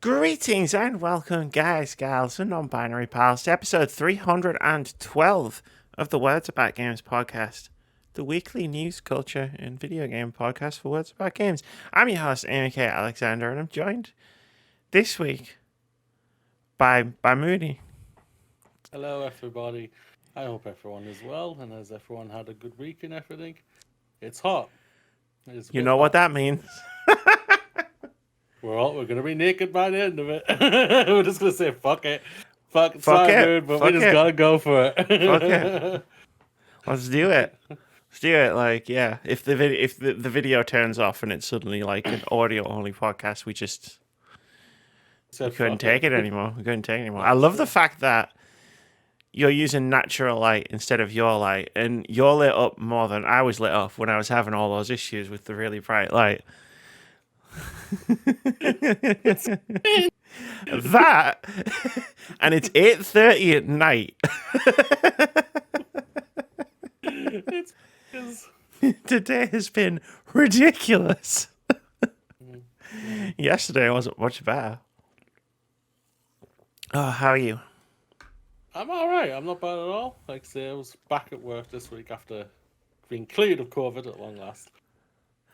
Greetings and welcome, guys, gals, and non-binary pals, to episode 312 of the Words About Games podcast, the weekly news, culture, and video game podcast for Words About Games. I'm your host, ABK Alexander, and I'm joined this week by Moody. Hello, everybody. I hope everyone is well, and has everyone had a good week and everything. It's hot. You know what that means. We're gonna be naked by the end of it. We're just gonna say fuck it, fuck it, but we just gotta go for it. Fuck it. Let's do it. Let's do it. Like, yeah, if the video turns off and it's suddenly like an audio only podcast, we couldn't take it anymore. We couldn't take it anymore. I love the fact that you're using natural light instead of your light, and you're lit up more than I was lit up when I was having all those issues with the really bright light. That, and it's 8:30 at night. Today has been ridiculous. Yesterday wasn't much better. Oh, how are you? I'm alright. I'm not bad at all. Like I say, I was back at work this week after being cleared of COVID at long last.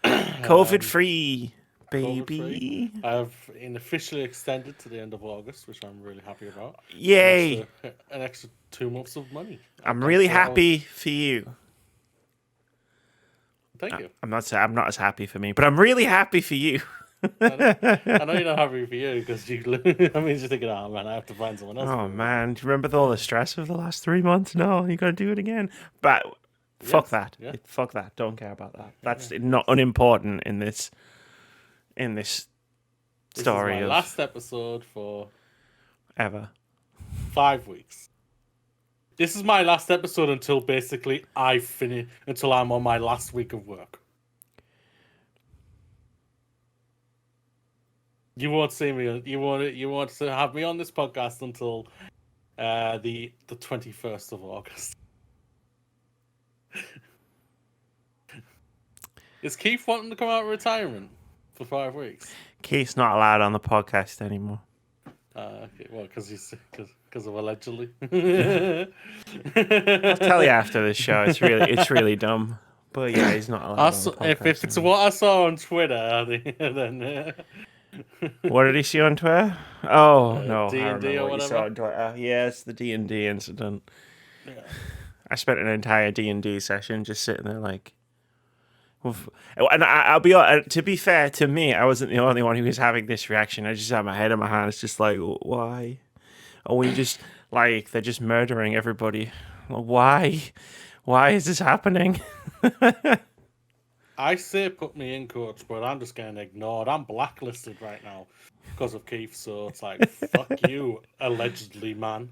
COVID-free. Baby, I've been officially extended to the end of August, which I'm really happy about. Yay! An extra 2 months of money. I'm really happy for you. Thank you. I'm not as happy for me, but I'm really happy for you. I know you're not happy for you because that means you're thinking, oh man, I have to find someone else. Oh man, do you remember all the stress of the last 3 months? No, you gotta do it again. But fuck that. Yeah. Fuck that. Don't care about that. That's not unimportant in this story. This is my last episode for ever 5 weeks. This is my last episode until basically until I'm on my last week of work. You won't see me. You won't have me on this podcast until the 21st of August. Is Keith wanting to come out of retirement for 5 weeks? Keith's not allowed on the podcast anymore. Okay. Well, because of allegedly. I'll tell you after this show. It's really dumb. But yeah, he's not allowed on the podcast. If it's what I saw on Twitter, then. What did he see on Twitter? Oh no, D&D or whatever. He saw on Twitter. Yeah, it's the D&D incident. Yeah. I spent an entire D&D session just sitting there like. And I'll be to be fair to me, I wasn't the only one who was having this reaction. I just had my head in my hands, just like, why? Are we just like they're just murdering everybody? Why is this happening? I say put me in, coach, but I'm just getting ignored. I'm blacklisted right now because of Keith. So it's like, fuck you, allegedly, man.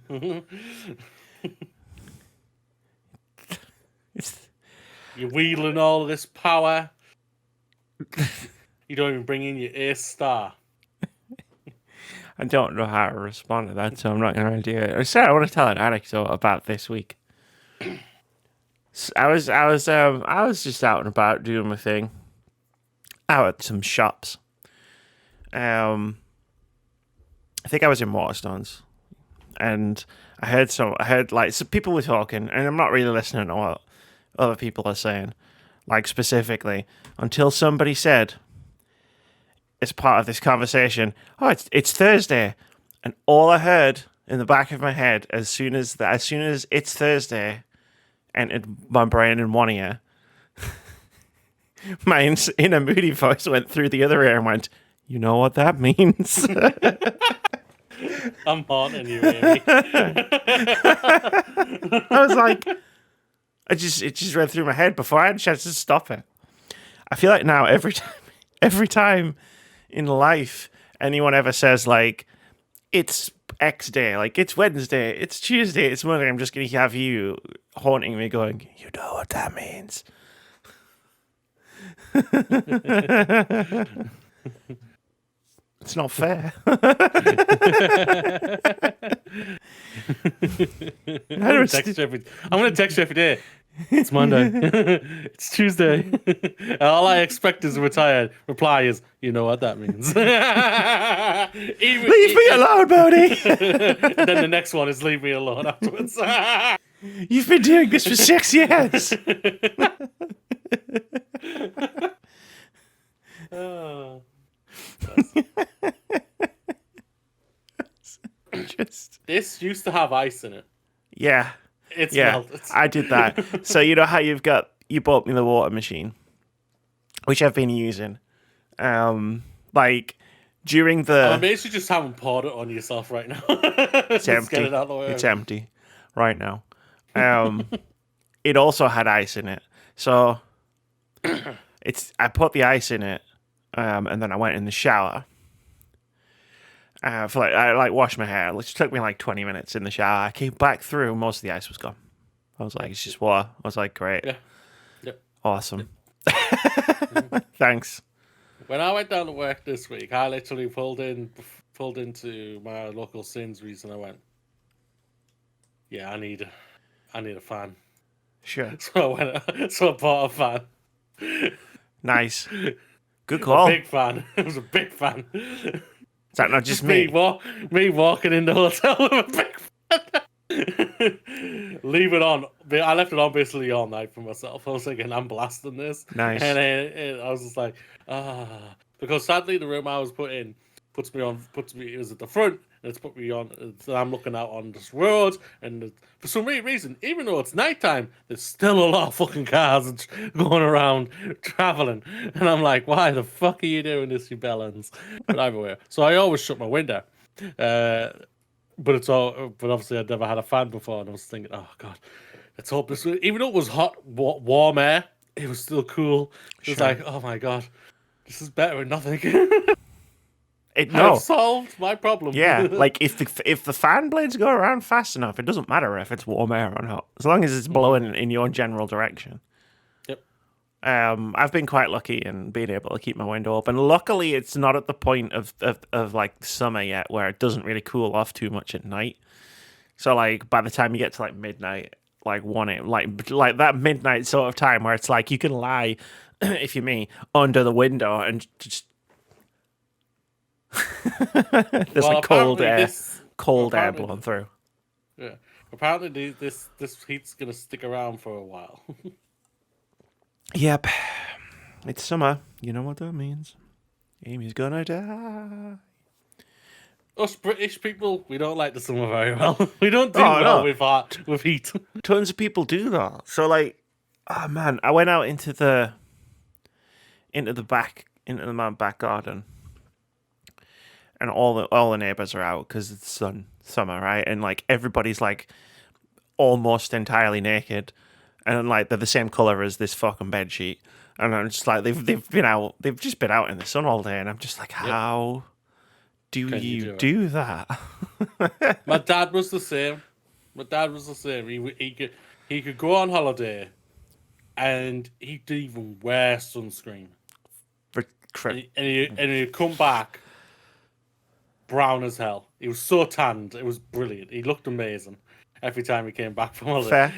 You're wheeling all this power. You don't even bring in your ace star. I don't know how to respond to that, so I'm not going to do it. So I want to tell an anecdote about this week. I was just out and about doing my thing, out at some shops. I think I was in Waterstones, and I heard like some people were talking, and I'm not really listening to what other people are saying, like specifically, until somebody said, as part of this conversation, oh, it's Thursday, and all I heard in the back of my head as soon as it's Thursday entered my brain in one ear, my inner moody voice went through the other ear and went, you know what that means? I'm haunting you, Amy. I was like, it just went through my head before I had a chance to stop it. I feel like now every time in life anyone ever says like it's X day, like it's Wednesday, it's Tuesday, it's Monday, I'm just gonna have you haunting me going, you know what that means. It's not fair. I'm gonna text you every day. It's Monday. It's Tuesday. All I expect is a retired reply is, you know what that means. Leave me alone, Bodhi. And then the next one is leave me alone afterwards. You've been doing this for 6 years. Oh. This used to have ice in it. Yeah. It's Yeah, melted. I did that. So you know how you bought me the water machine, which I've been using. Like during the I'm amazed you just haven't poured it on yourself right now. it's empty. Get it out of the way. It's empty right now. It also had ice in it. So I put the ice in it, and then I went in the shower. I washed my hair. It took me like 20 minutes in the shower. I came back through, most of the ice was gone. I was like, it's just water. I was like, great. Yeah. Yep. Awesome. Yep. Thanks. When I went down to work this week, I literally pulled into my local Sainsbury's and I went, yeah, I need a fan. Sure. So I bought a fan. Nice. Good call. A big fan. It was a big fan. Is that not just me? Me walking in the hotel with a big fan. Leave it on. I left it on basically all night for myself. I was thinking, I'm blasting this. Nice. And I was just like, because sadly the room I was put in it was at the front, and it's put me on, so I'm looking out on this road, and for some reason, even though it's nighttime, there's still a lot of fucking cars going around, traveling, and I'm like, why the fuck are you doing this, you bellends? But everywhere. So I always shut my window, but obviously I'd never had a fan before, and I was thinking, oh god, let's hope this, even though it was hot, warm air, it was still cool. It was like, oh my god, this is better than nothing. I've solved my problem. Yeah, like if the fan blades go around fast enough, it doesn't matter if it's warm air or not, as long as it's blowing in your general direction. Yep. I've been quite lucky in being able to keep my window open. Luckily, it's not at the point of like summer yet where it doesn't really cool off too much at night. So like by the time you get to like midnight, like like that midnight sort of time where it's like you can lie, if you're me, under the window and just. There's like cold air blowing through. Yeah, apparently this heat's gonna stick around for a while. Yep, it's summer. You know what that means. Amy's gonna die. Us British people, we don't like the summer very well. We don't do well with heat. Tons of people do that. So like, oh man, I went out into the back garden. And all the neighbors are out because it's summer, right? And like everybody's like almost entirely naked, and like they're the same color as this fucking bed sheet. And I'm just like they've just been out in the sun all day, and I'm just like, how do you do that? My dad was the same. He could go on holiday, and he didn't even wear sunscreen. And he'd come back. Brown as hell. He was so tanned. It was brilliant. He looked amazing every time he came back from holiday. Fair.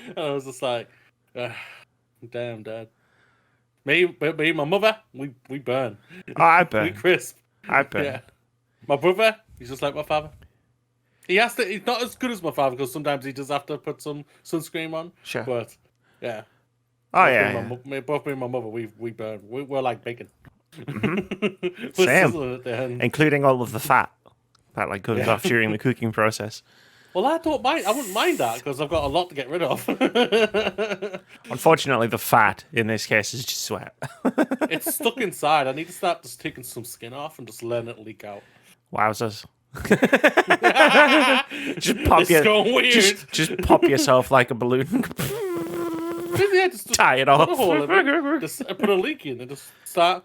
And I was just like, damn, Dad. Me and my mother, we burn. Oh, I burn. We crisp. I burn. Yeah. My brother, he's just like my father. He's not as good as my father because sometimes he does have to put some sunscreen on. Sure. But yeah. Both me and my mother, we burn. We're like bacon. Mm-hmm. Same, including all of the fat that like comes off during the cooking process. Well, I don't mind. I wouldn't mind that because I've got a lot to get rid of. Unfortunately, the fat in this case is just sweat. It's stuck inside. I need to start just taking some skin off and just letting it leak out. Wowzers! just pop yourself like a balloon. Yeah, just tie it off. Just put a leak in and just start.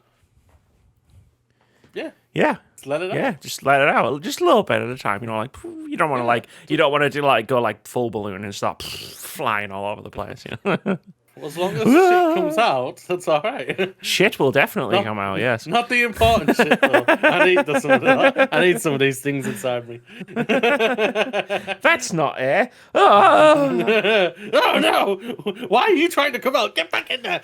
Yeah. Yeah. Just let it out. Yeah, just let it out. Just a little bit at a time. You know, like you don't want to do like go like full balloon and start flying all over the place. You know? As long as shit comes out, that's all right. Shit will definitely come out. Yes. Not the important shit though. I need some of these things inside me. That's not air. Oh! Oh no! Why are you trying to come out? Get back in there.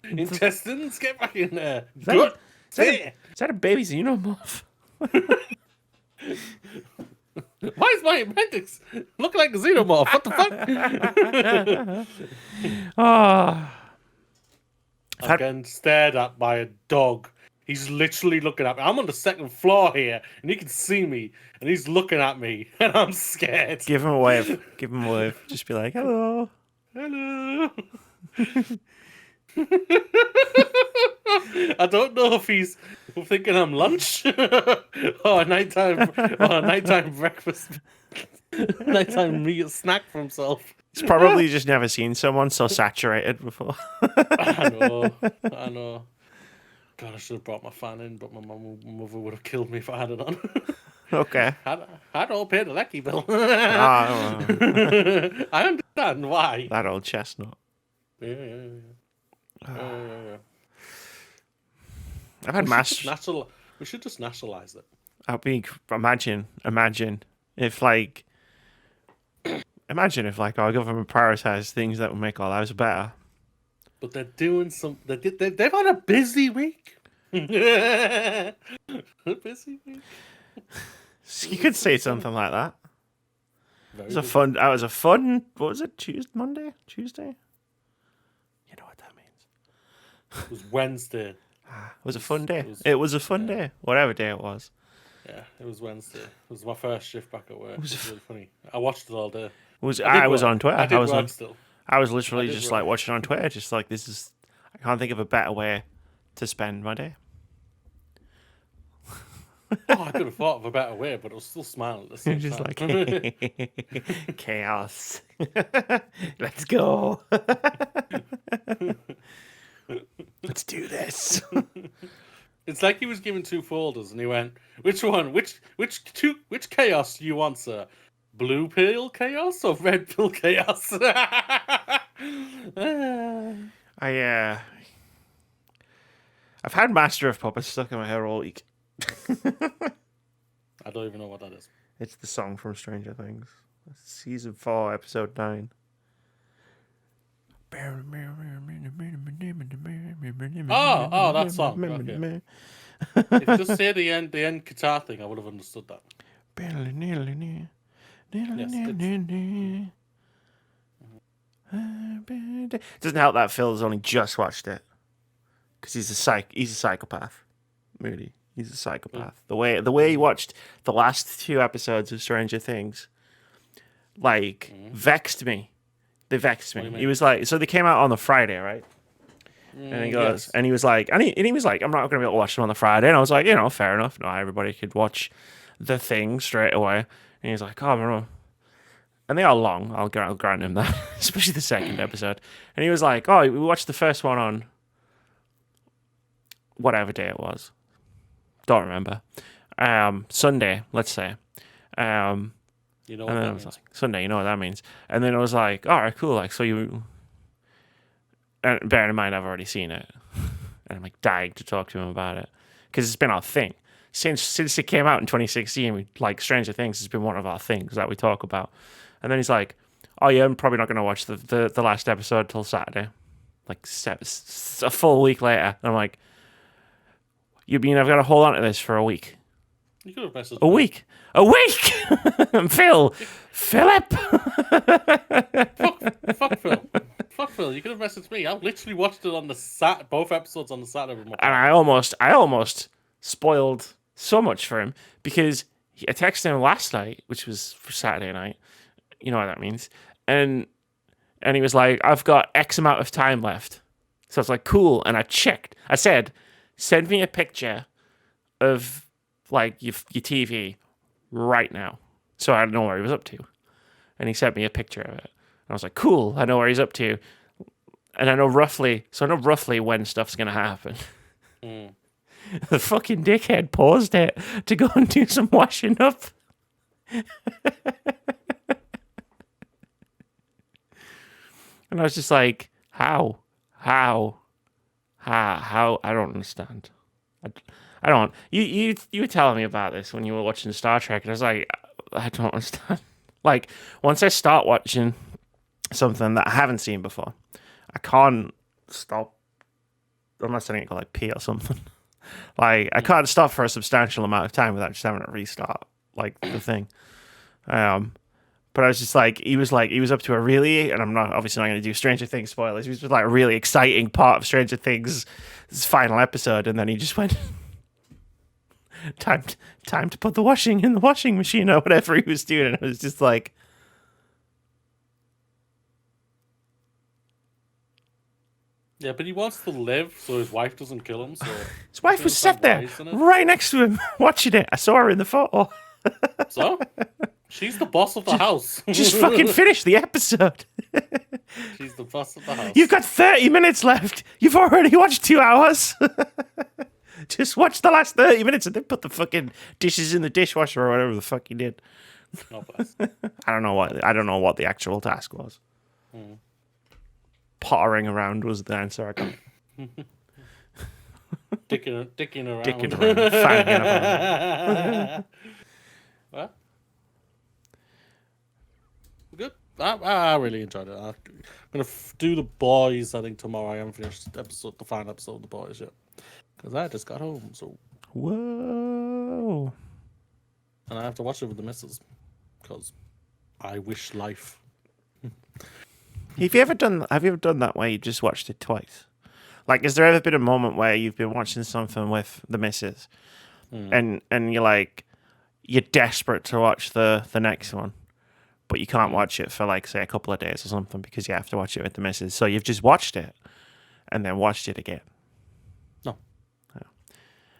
Intestines, get back in there. Good. Is that a baby xenomorph? Why is my appendix looking like a xenomorph? What the fuck? Oh. I'm getting stared at by a dog. He's literally looking at me. I'm on the second floor here, and he can see me, and he's looking at me, and I'm scared. Give him a wave. Give him a wave. Just be like, hello. Hello. I don't know if he's thinking I'm lunch or nighttime breakfast, nighttime meal snack for himself. He's probably just never seen someone so saturated before. I know. God, I should have brought my fan in, but my mother would have killed me if I had it on. Okay. I don't pay the lecky bill. I understand why. That old chestnut. Yeah. I've had we should just nationalize it. Imagine if like our government prioritized things that would make our lives better. But they're doing some. They've had a busy week. A busy week. You could say something like that. Very It was a fun. What was it? Tuesday. You know what that means. It was Wednesday. It was a fun day. It was a fun day. Whatever day it was. Yeah, it was Wednesday. It was my first shift back at work. It was really funny. I watched it all day. I was on Twitter. I was literally just work. like watching on Twitter, just like I can't think of a better way to spend my day. I could have thought of a better way, but I was still smiling at the same Just time. like chaos. Let's go. Let's do this. It's like he was given two folders, and he went, "Which one? Which chaos do you want, sir? Blue pill chaos or red pill chaos?" I've had Master of Puppets stuck in my head all week. I don't even know what that is. It's the song from Stranger Things, season 4, episode 9. Oh, that song. Okay. If you just say the end guitar thing, I would have understood that. Doesn't help that Phil has only just watched it because he's a psychopath. Really, he's a psychopath. The way he watched the last 2 episodes of Stranger Things, vexed me. They vexed me. He was like, so they came out on the Friday, right? And he goes, and he was like, I'm not going to be able to watch them on the Friday. And I was like, fair enough. Not everybody could watch the thing straight away. And he's like, oh, no. And they are long. I'll grant him that, especially the second episode. And he was like, oh, we watched the first one on whatever day it was. Don't remember. Sunday, let's say. You know what that means. Sunday, you know what that means. And then I was like, all right, cool. Like, so you... And bearing in mind, I've already seen it. And I'm like dying to talk to him about it. Because it's been our thing. Since it came out in 2016, Stranger Things has been one of our things that we talk about. And then he's like, oh yeah, I'm probably not going to watch the last episode till Saturday. Like a full week later. And I'm like, you mean I've got to hold on to this for a week? You could have messaged a week. A week! Philip! Fuck Phil. Fuck Phil. You could have messaged me. I literally watched it on the both episodes on the Saturday. And I almost spoiled so much for him because I texted him last night, which was for Saturday night. You know what that means. And he was like, I've got X amount of time left. So I was like, cool. And I checked. I said, send me a picture of your TV right now. So I know where he was up to. And he sent me a picture of it. And I was like, cool, I know where he's up to. And I know roughly when stuff's going to happen. The fucking dickhead paused it to go and do some washing up. And I was just like, how? How? I don't understand. I don't. You were telling me about this when you were watching Star Trek, and I was like, I don't understand. Like, once I start watching something that I haven't seen before, I can't stop unless I need to go like pee or something. Like, I can't stop for a substantial amount of time without just having to restart like the thing. But I was just like, he was up to a really, and I'm not obviously not going to do Stranger Things spoilers. He was just like a really exciting part of Stranger Things' final episode, and then he just went, time to put the washing in the washing machine or whatever he was doing. And I was just like, yeah, but he wants to live, so his wife doesn't kill him. So his wife was sat there right next to him watching it. I saw her in the photo. So she's the boss of the house. Just fucking finish the episode. She's the boss of the house. You've got 30 minutes left. You've already watched 2 hours. Just watch the last 30 minutes and then put the fucking dishes in the dishwasher or whatever the fuck you did. Oh, bless. I don't know what the actual task was. Pottering around was the answer I got. Dicking around. Fanging around. Well, good. I really enjoyed it. I'm gonna do The Boys. I think tomorrow. I haven't finished the final episode of The Boys yet because I just got home. So whoa, and I have to watch it with the missus because I wish life. Have you ever done that where you just watched it twice? Like, has there ever been a moment where you've been watching something with the missus, and you're desperate to watch the next one, but you can't watch it for like say a couple of days or something because you have to watch it with the missus. So you've just watched it and then watched it again. No,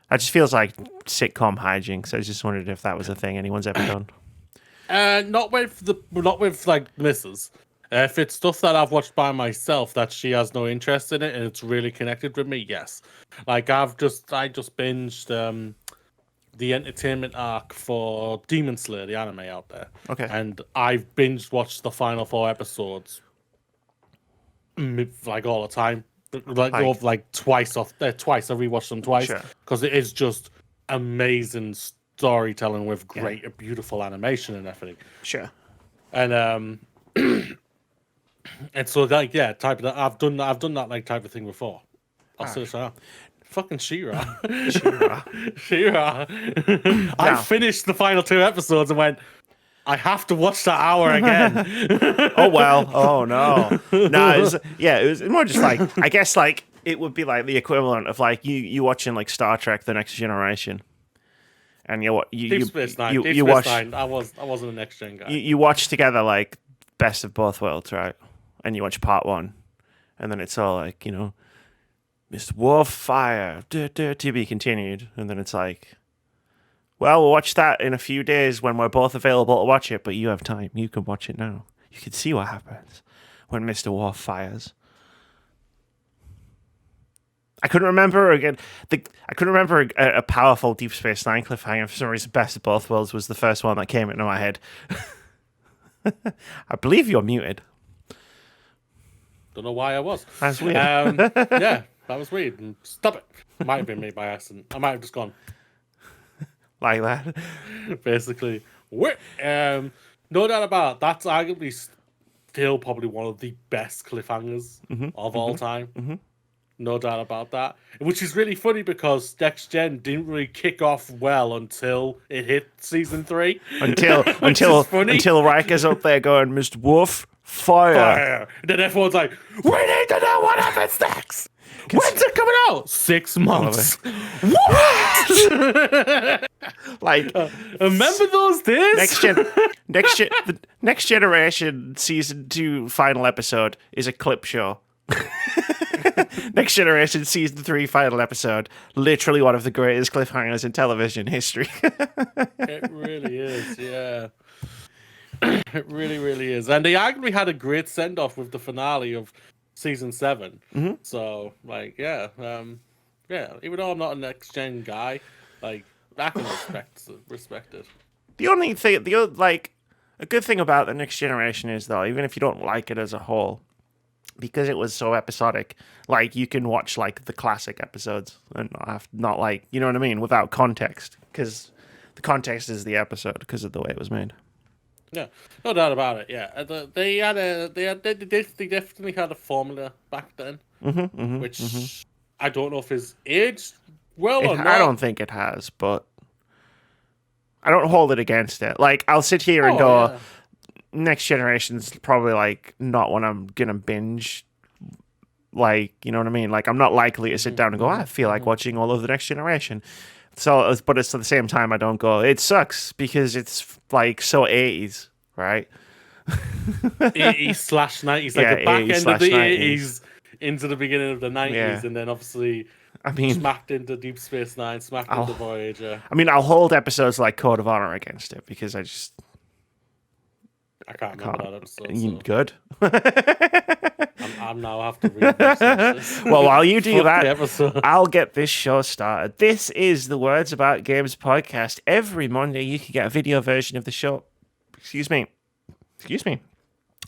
that just feels like sitcom hijinks. So I just wondered if that was a thing anyone's ever done. Not with like missus. If it's stuff that I've watched by myself that she has no interest in it and it's really connected with me, yes. Like I just binged the entertainment arc for Demon Slayer, the anime out there. Okay. And I've binge watched the final 4 episodes like all the time. Like twice. I rewatched them twice because it is just amazing storytelling with great, beautiful animation and everything. Sure. And and so like type of that. I've done that like type of thing before. I'll say so. Fucking She-Ra. She-Ra. I finished the final 2 episodes and went, I have to watch that hour again. Oh well. Oh no. No. It was more just like I guess like it would be like the equivalent of like you watching like Star Trek: The Next Generation, and Deep Space Nine. you watch. I wasn't a next gen guy. You watch together like Best of Both Worlds, right? And you watch part 1, and then it's all like Mr. Warfire, to be continued, and then it's like, well, we'll watch that in a few days when we're both available to watch it, but you have time. You can watch it now. You can see what happens when Mr. War fires. I couldn't remember a powerful Deep Space Nine cliffhanger. For some reason, Best of Both Worlds was the first one that came into my head. I believe you're muted. Don't know why I was. That's weird. Yeah, that was weird. Stop it. Might have been me by accident. I might have just gone like that. Basically, no doubt about it, that's arguably still probably one of the best cliffhangers of all time. Mm-hmm. No doubt about that. Which is really funny because Next Gen didn't really kick off well until it hit season 3. Until Riker's up there going, Mr. Wolf, fire. And then everyone's like, we need to know what happens next. When's it coming out? 6 months. What? Like, remember those days? The Next Generation season 2 final episode is a clip show. Next Generation season 3 final episode, literally one of the greatest cliffhangers in television history. It really is, yeah. It really, really is. And they arguably had a great send off with the finale of season 7. Mm-hmm. So, like, yeah, even though I'm not a next gen guy, like, I can respect it. The only thing, a good thing about the Next Generation is, though, even if you don't like it as a whole, because it was so episodic, like you can watch like the classic episodes and not like, you know what I mean, without context, because the context is the episode because of the way it was made. Yeah, no doubt about it. Yeah, they definitely had a formula back then, which I don't know if is aged well or not. I don't think it has, but I don't hold it against it. Like, I'll sit here and go, yeah. Next Generation's probably like not when I'm gonna binge. Like, you know what I mean? Like, I'm not likely to sit down and go, I feel like watching all of the Next Generation. So, but it's at the same time, I don't go, it sucks, because it's like so 80s, right? 80s/90s, like the back end of the 80s into the beginning of the 90s, and then obviously smacked into Deep Space Nine, smacked into Voyager. I mean, I'll hold episodes like Code of Honor against it, because I can't remember that episode. So. Good. I'm now have to read this. Well, while you do that, I'll get this show started. This is the Words About Games podcast. Every Monday, you can get a video version of the show. Excuse me.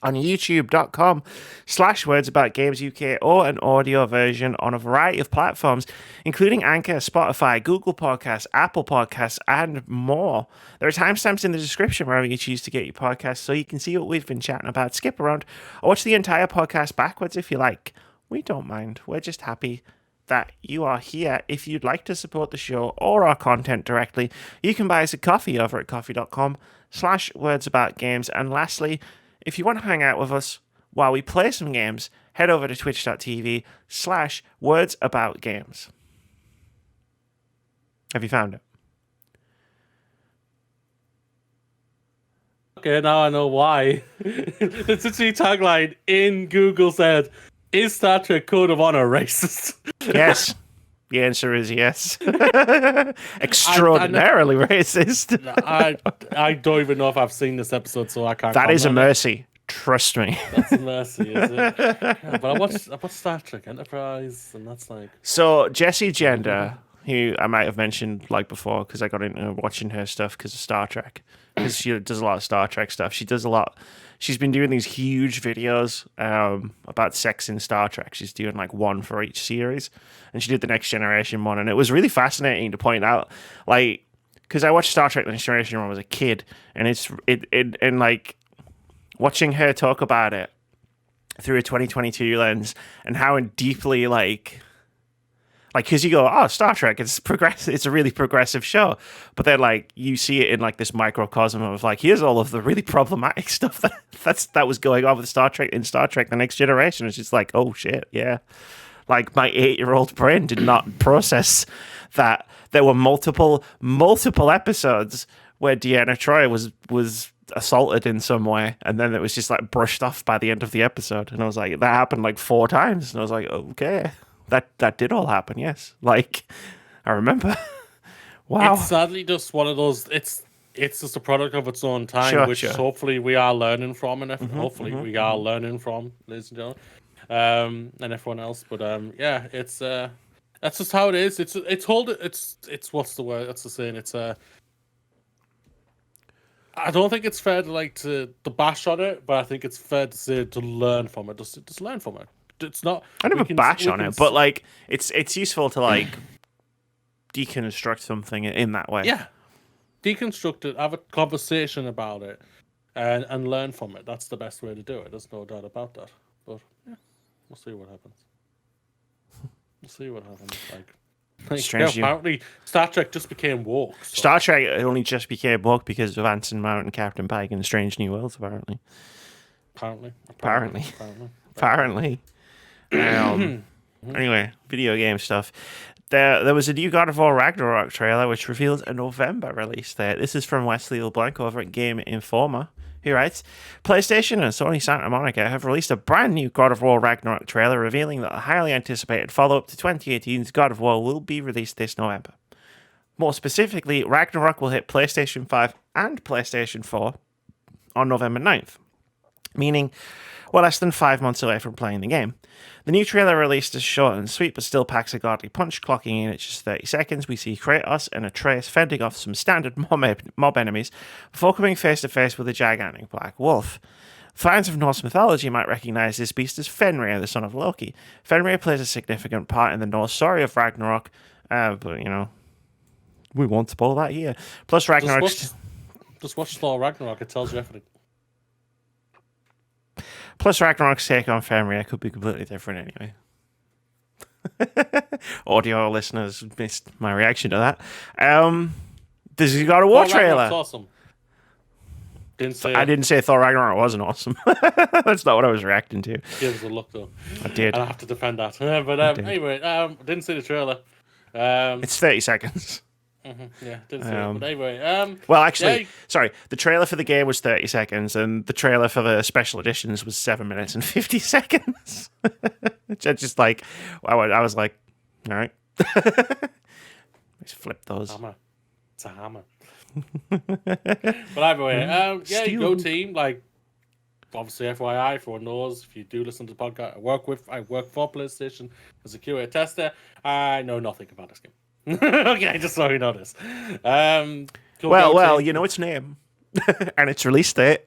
On youtube.com/wordsaboutgamesuk or an audio version on a variety of platforms, including Anchor, Spotify, Google Podcasts, Apple Podcasts, and more. There are timestamps in the description wherever you choose to get your podcast, so you can see what we've been chatting about, skip around, or watch the entire podcast backwards if you like. We don't mind. We're just happy that you are here. If you'd like to support the show or our content directly, you can buy us a coffee over at coffee.com/wordsaboutgames. And lastly, if you want to hang out with us while we play some games, head over to twitch.tv/wordsaboutgames. Have you found it? Okay, now I know why. The Twitchy tagline in Google said, "Is Star Trek Code of Honor racist?" Yes. The answer is yes. Extraordinarily racist. I don't even know if I've seen this episode, so I can't. That is a mercy. Trust me. That's a mercy, is it? Yeah, but I watched Star Trek Enterprise, and that's like... So, Jessie Gender, who I might have mentioned like before, because I got into watching her stuff because of Star Trek. Because she does a lot of Star Trek stuff. She's been doing these huge videos about sex in Star Trek. She's doing like one for each series. And she did the Next Generation one. And it was really fascinating to point out, like, because I watched Star Trek The Next Generation when I was a kid. And and like watching her talk about it through a 2022 lens and how deeply like, because you go, oh, Star Trek, it's progressive. It's a really progressive show. But then, like, you see it in, like, this microcosm of, like, here's all of the really problematic stuff that was going on with Star Trek in Star Trek The Next Generation. It's just like, oh, shit, yeah. Like, my 8-year-old brain did not process that there were multiple episodes where Deanna Troi was assaulted in some way, and then it was just, like, brushed off by the end of the episode. And I was like, that happened, like, 4 times. And I was like, okay. That did all happen, yes. Like, I remember. Wow. It's sadly just one of those, it's just a product of its own time, which hopefully we are learning from, and hopefully we are learning from, ladies and gentlemen, and everyone else. But yeah, it's that's just how it is. It's what's the word? That's the saying. I don't think it's fair to bash on it, but I think it's fair to say to learn from it. Just learn from it. It's not. I never bash on it, but like it's useful to like deconstruct something in that way. Yeah, deconstruct it, have a conversation about it, and learn from it. That's the best way to do it. There's no doubt about that. But yeah, we'll see what happens. Apparently, Star Trek just became woke. So. Star Trek only just became woke because of Anson Mount and Captain Pike and Strange New Worlds. Apparently. Anyway, video game stuff. There was a new God of War Ragnarok trailer which reveals a November release date. This is from Wesley LeBlanc over at Game Informer. He writes, PlayStation and Sony Santa Monica have released a brand new God of War Ragnarok trailer revealing that a highly anticipated follow-up to 2018's God of War will be released this November. More specifically, Ragnarok will hit PlayStation 5 and PlayStation 4 on November 9th, meaning we're less than 5 months away from playing the game. The new trailer released is short and sweet, but still packs a godly punch, clocking in at just 30 seconds. We see Kratos and Atreus fending off some standard mob enemies before coming face to face with a gigantic black wolf. Fans of Norse mythology might recognize this beast as Fenrir, the son of Loki. Fenrir plays a significant part in the Norse story of Ragnarok, but, we won't spoil that here. Plus, Ragnarok... Just watch Thor Ragnarok, it tells you everything. Plus, Ragnarok's take on Fenrir could be completely different anyway. Audio listeners missed my reaction to that. There's a God of War trailer. Awesome. I didn't say Thor Ragnarok wasn't awesome. That's not what I was reacting to. Give us a look though. I did. And I have to defend that. But anyway, didn't see the trailer. It's 30 seconds. Yeah, didn't see it. But anyway, well, actually, sorry. The trailer for the game was 30 seconds, and the trailer for the special editions was 7 minutes and 50 seconds. Which I just I was like, all right. Let's flip those. Hammer. It's a hammer. But anyway, go team. Like, obviously, FYI, everyone knows, if you do listen to the podcast, I work for PlayStation as a QA tester. I know nothing about this game. Okay, just so you know this. Well, you know its name and its release date.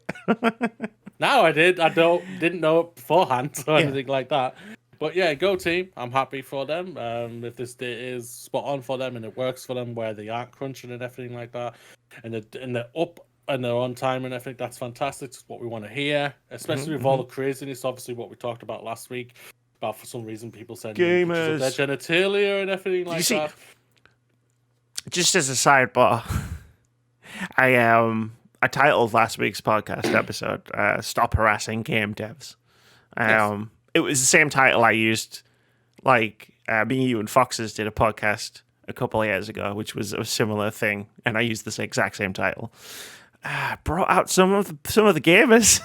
Now I did. I didn't know it beforehand or anything like that. But yeah, go team. I'm happy for them. If this date is spot on for them and it works for them, where they aren't crunching and everything like that, and they're up and they're on time and everything, that's fantastic. It's what we want to hear, especially with all the craziness. Obviously, what we talked about last week about, for some reason, people said gamers, their genitalia and everything like that. Just as a sidebar, I titled last week's podcast episode "Stop Harassing Game Devs." Yes. It was the same title I used, me, you, and Foxes did a podcast a couple of years ago, which was a similar thing, and I used the exact same title. Brought out some of the gamers.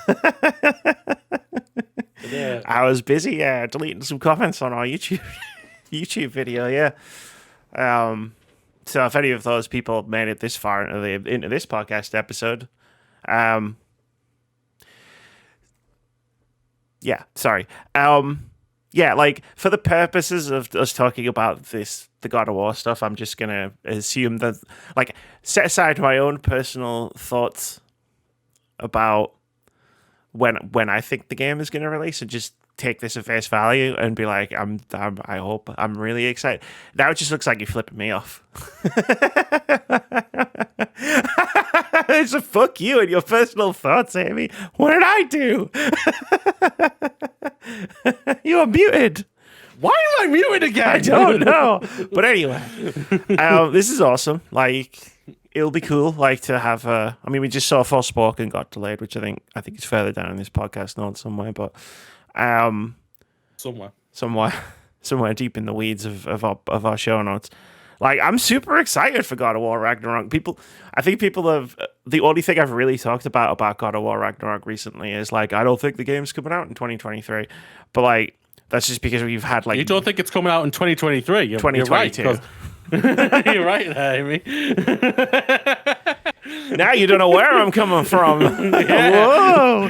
Yeah. I was busy deleting some comments on our YouTube video. Yeah. So if any of those people made it this far into this podcast episode, sorry. For the purposes of us talking about the God of War stuff, I'm just gonna assume that, set aside my own personal thoughts about when I think the game is gonna release, and just take this at face value and be like, I hope, I'm really excited. Now it just looks like you're flipping me off. It's a fuck you and your personal thoughts, Amy. What did I do? You are muted. Why am I muted again? I don't know. But anyway, this is awesome. It'll be cool, to have. We just saw Forspoken got delayed, which I think it's further down in this podcast note somewhere, but somewhere deep in the weeds of our show notes. I'm super excited for God of War Ragnarok. I think people have, the only thing I've really talked about God of War Ragnarok recently is I don't think the game's coming out in 2023, but that's just because we've had You don't think it's coming out in 2023? 2022. You're right, you're right there, Amy. Now you don't know where I'm coming from. Whoa.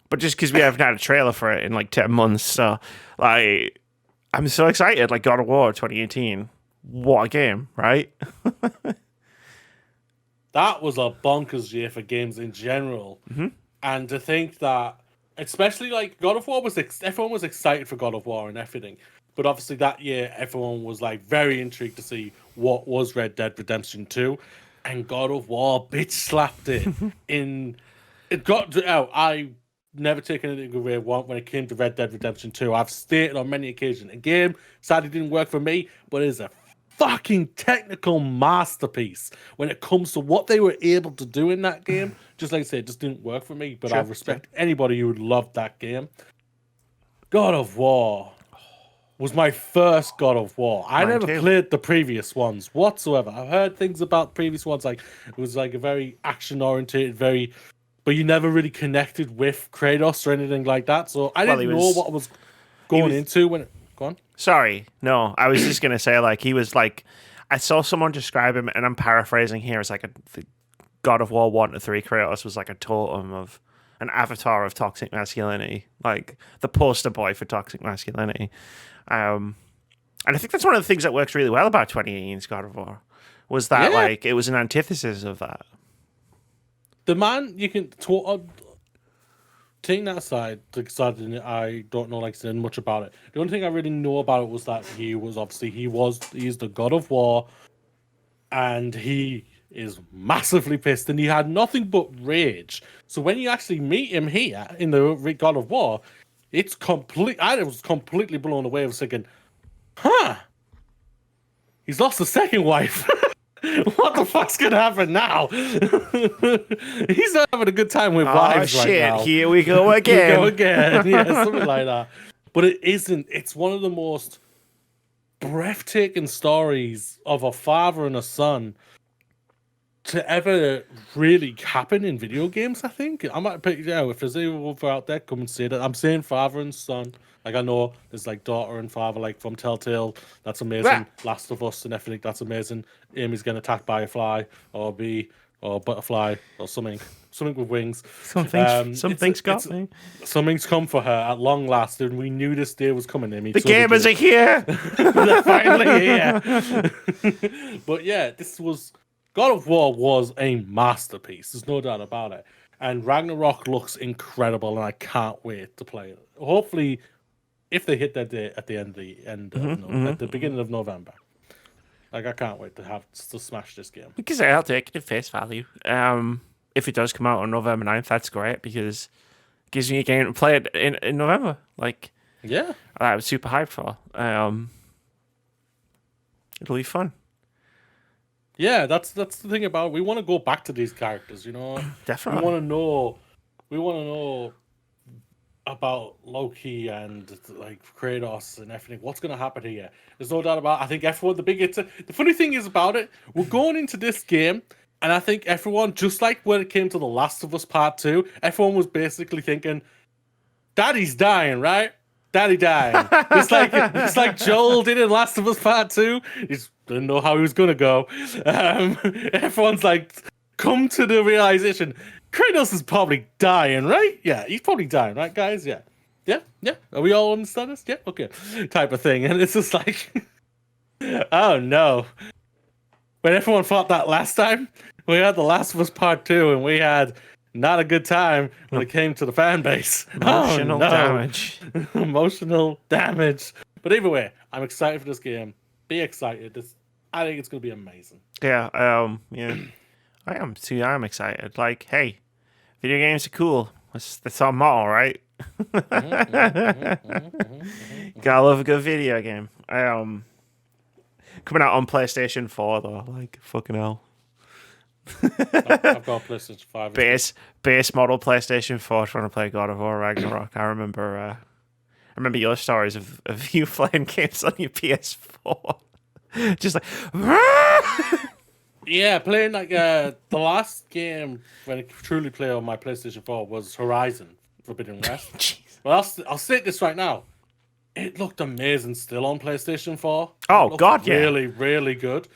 But just because we haven't had a trailer for it in 10 months, so I'm so excited. God of War 2018, what a game, right? That was a bonkers year for games in general, and to think that, especially God of War everyone was excited for God of War and everything, but obviously that year everyone was very intrigued to see what was Red Dead Redemption 2, and God of War bitch slapped it it got out. I never taken anything away when it came to Red Dead Redemption 2. I've stated on many occasions, a game sadly didn't work for me, but it is a fucking technical masterpiece when it comes to what they were able to do in that game. Just like I said, it just didn't work for me, but I respect anybody who would love that game. God of War was my first God of War. I never played the previous ones whatsoever. I've heard things about the previous ones, it was a very action-oriented, but you never really connected with Kratos or anything like that. So I didn't know what I was going into when it... Go on. Sorry. No, I was just going to say, he was I saw someone describe him, and I'm paraphrasing here, as the God of War 1 to 3 Kratos was a totem of an avatar of toxic masculinity, the poster boy for toxic masculinity. And I think that's one of the things that works really well about 2018's God of War, was that, it was an antithesis of that. the man you can taking that aside, I don't know saying much about it. The only thing I really know about it was that he's the God of War, and he is massively pissed, and he had nothing but rage. So when you actually meet him here in the God of War, it's complete. I was completely blown away. I was thinking, huh? He's lost a second wife. What the fuck's gonna happen now? He's not having a good time with wives right now. Here we go again. Yeah, something like that. But it isn't. It's one of the most breathtaking stories of a father and a son to ever really happen in video games. I think I might pick. Yeah, if there's anyone out there, come and say that. I'm saying father and son. Like, I know there's daughter and father, from Telltale. That's amazing. Yeah. Last of Us and everything. That's amazing. Amy's getting attacked by a fly or a bee or a butterfly or something with wings. Something's got me. Something's come for her at long last, and we knew this day was coming, Amy. The gamers are here. They're finally here. But yeah, God of War was a masterpiece. There's no doubt about it. And Ragnarok looks incredible, and I can't wait to play it. Hopefully, if they hit that day at the at the beginning of November. I can't wait to smash this game. Because I'll take it at face value. If it does come out on November 9th, that's great, because it gives me a game to play it in November. Yeah. I was super hyped for. It'll be fun. Yeah, that's the thing about it. We want to go back to these characters, Definitely. We want to know about Loki and Kratos and everything. What's going to happen here? There's no doubt about it. I think everyone, the funny thing is about it, we're going into this game, and I think everyone, just like when it came to The Last of Us Part 2, everyone was basically thinking, Daddy's dying, right? Daddy dying. It's like Joel did in Last of Us Part 2. He didn't know how he was going to go. Everyone's come to the realization, Kratos is probably dying, right? Yeah, he's probably dying, right, guys? Yeah. Yeah. Are we all understand this? Yeah, okay. Type of thing. And it's just oh no. When everyone fought that last time, we had The Last of Us Part 2, and we had not a good time when it came to the fan base. Emotional damage. Emotional damage. But either way, I'm excited for this game. Be excited. I think it's going to be amazing. Yeah, yeah. I am too. I'm excited. Hey, video games are cool. That's our motto, right? Gotta love a good video game. Coming out on PlayStation 4 though, fucking hell. I've got PlayStation 5. Base model PlayStation 4 trying to play God of War Ragnarok. I remember your stories of you playing games on your PS4. Just yeah, playing the last game when I truly played on my PlayStation 4 was Horizon Forbidden West. Well, I'll say this right now. It looked amazing still on PlayStation 4. Oh, God, yeah. Really, really good.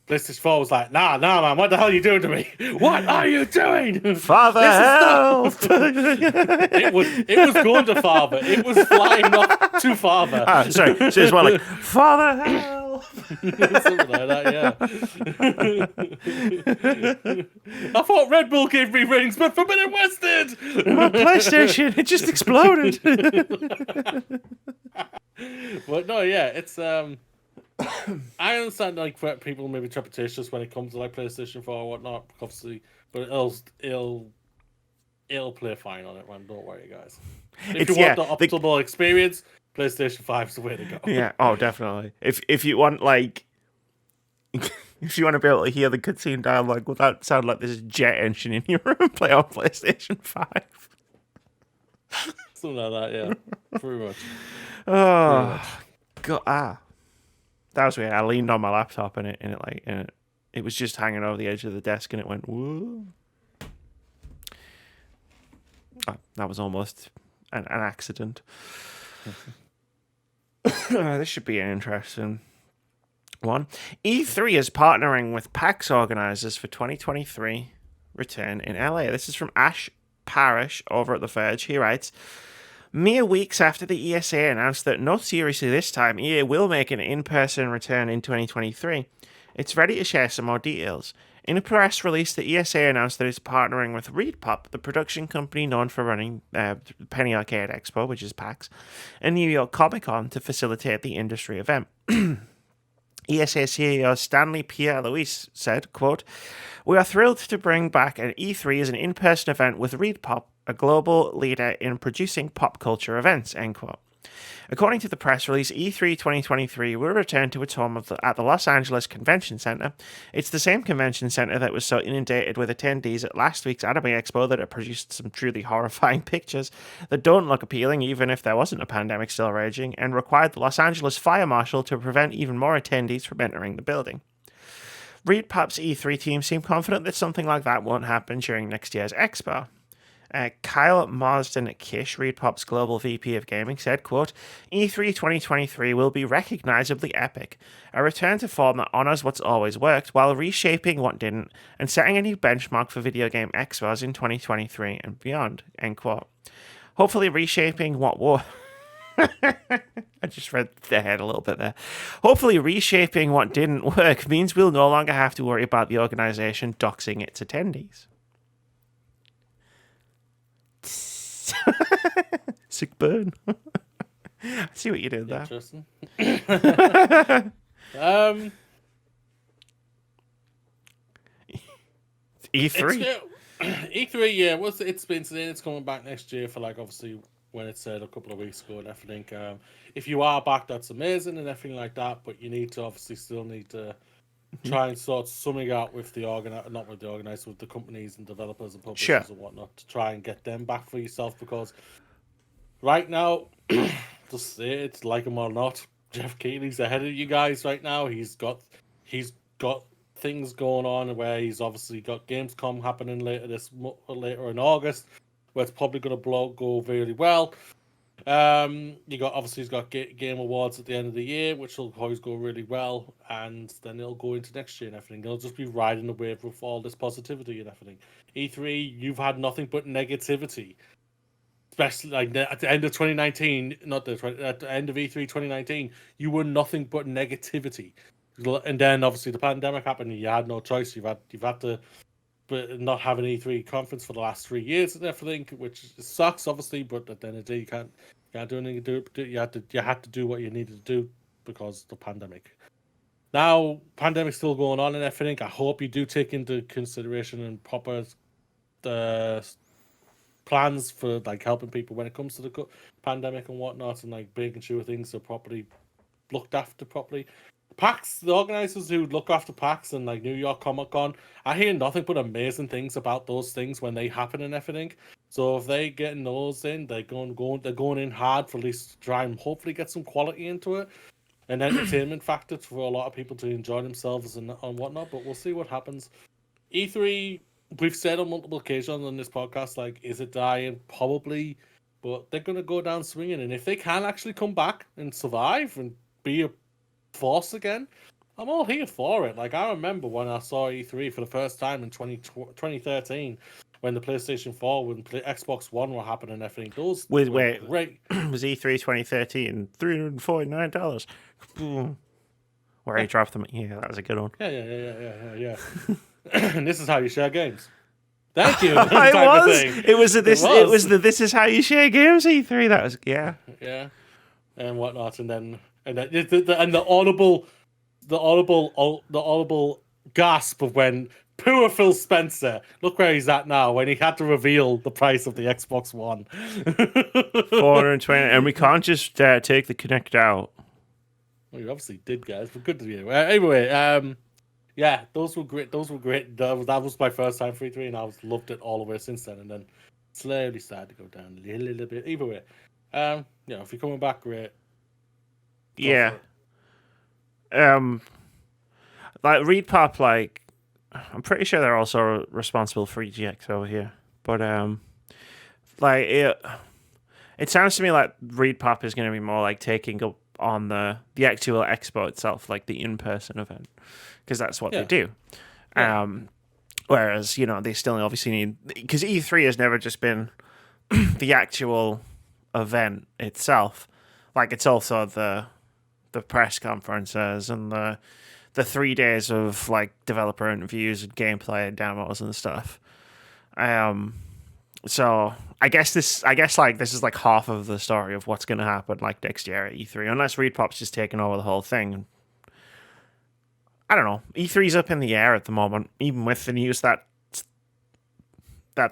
PlayStation 4 was nah, man, what the hell are you doing to me? What are you doing? Father, help! It was going to father. It was flying up to father. Sorry. So it's more Father, help! Something like that, yeah. I thought Red Bull gave me rings, but Forbidden West did! My PlayStation, it just exploded. But no, yeah, it's I understand where people may be trepidatious when it comes to PlayStation 4 or whatnot, obviously, but it'll play fine on it, man. Don't worry, guys. If you want the optimal experience, PlayStation 5 is the way to go. Yeah, oh, definitely. If you want if you want to be able to hear the cutscene dialogue without sound like there's a jet engine in your room, play on PlayStation 5. Something like that, yeah. Pretty much. Oh, God. That was weird. I leaned on my laptop and it was just hanging over the edge of the desk and it went, whoa. Oh, that was almost an accident. This should be an interesting one. E3 is partnering with PAX organizers for 2023 return in LA. This is from Ash Parrish over at The Verge. He writes, mere weeks after the ESA announced that, no, seriously, this time EA will make an in-person return in 2023, It's ready to share some more details. In a press release, the ESA announced that it's partnering with ReedPop, the production company known for running Penny Arcade Expo, which is PAX, and New York Comic Con to facilitate the industry event. ESA CEO Stanley Pierre-Louis said, quote, "We are thrilled to bring back an E3 as an in-person event with ReedPop, a global leader in producing pop culture events," end quote. According to the press release, E3 2023 will return to its home at the Los Angeles Convention Center. It's the same convention center that was so inundated with attendees at last week's Anime Expo that it produced some truly horrifying pictures that don't look appealing even if there wasn't a pandemic still raging, and required the Los Angeles Fire Marshal to prevent even more attendees from entering the building. ReedPop's E3 team seem confident that something like that won't happen during next year's Expo. Kyle Marsden-Kish, ReedPop's global VP of gaming, said, quote, "E3 2023 will be recognizably epic, a return to form that honors what's always worked while reshaping what didn't and setting a new benchmark for video game expos in 2023 and beyond," end quote. Hopefully reshaping what war... I just read the head a little bit there. Hopefully reshaping what didn't work means we'll no longer have to worry about the organization doxing its attendees. Sick burn. I see what you did there. Interesting. E3. E3, yeah. It's been today. It's coming back next year for obviously when it said a couple of weeks ago and everything. If you are back, that's amazing and everything like that. But you need to still need to try and sort something out with the with the companies and developers and publishers and whatnot to try and get them back for yourself, because right now, just say it, like him or not, Jeff Keighley's ahead of you guys right now. He's got things going on where he's obviously got Gamescom happening later in August, where it's probably going to go really well. He's got Game Awards at the end of the year, which will always go really well, and then it'll go into next year and everything. They'll just be riding the wave with all this positivity and everything. E3, you've had nothing but negativity, especially at the end of 2019. At the end of E3 2019, you were nothing but negativity, and then obviously the pandemic happened, and you had no choice. You've had to. But not have an E3 conference for the last 3 years and everything, which sucks, obviously. But at the end of the day, you can't do anything to do. You had to do what you needed to do because of the pandemic. Now, pandemic's still going on and everything. I hope you do take into consideration and proper plans for helping people when it comes to the pandemic and whatnot, and making sure things are properly looked after properly. PAX, the organizers who look after PAX and New York Comic Con, I hear nothing but amazing things about those things when they happen and everything. So if they getting those in, they're going in hard for at least to try and hopefully get some quality into it, an entertainment factor for a lot of people to enjoy themselves and whatnot. But we'll see what happens. E3, we've said on multiple occasions on this podcast, is it dying? Probably, but they're gonna go down swinging, and if they can actually come back and survive and be a force again, I'm all here for it. I remember when I saw E3 for the first time in 2013, when the PlayStation 4 and Xbox One were happening and everything. Those were great. Was E3 2013 $349? Where he dropped them. Yeah, that was a good one. Yeah. And this is how you share games. Thank you. It was the this is how you share games E3. That was yeah, and whatnot, and the audible gasp of when poor Phil Spencer, look where he's at now, when he had to reveal the price of the Xbox One. 420, and we can't just take the Kinect out. Well, you obviously did, guys, but good to you. Anyway, yeah, those were great. That was my first time for E3, and I loved it all the way since then, and then slowly started to go down a little bit. Either way, if you're coming back, great. Yeah. ReedPop, I'm pretty sure they're also responsible for EGX over here. But it sounds to me like ReedPop is going to be more taking up on the actual expo itself, the in-person event, because that's what they do. Yeah. Whereas, they still obviously need, because E3 has never just been the actual event itself. It's also the press conferences and the the 3 days of like developer interviews and gameplay and demos and stuff. So I guess this is like half of the story of what's going to happen like next year at E3, unless Repop's just taking over the whole thing. I don't know. E3's up in the air at the moment, even with the news that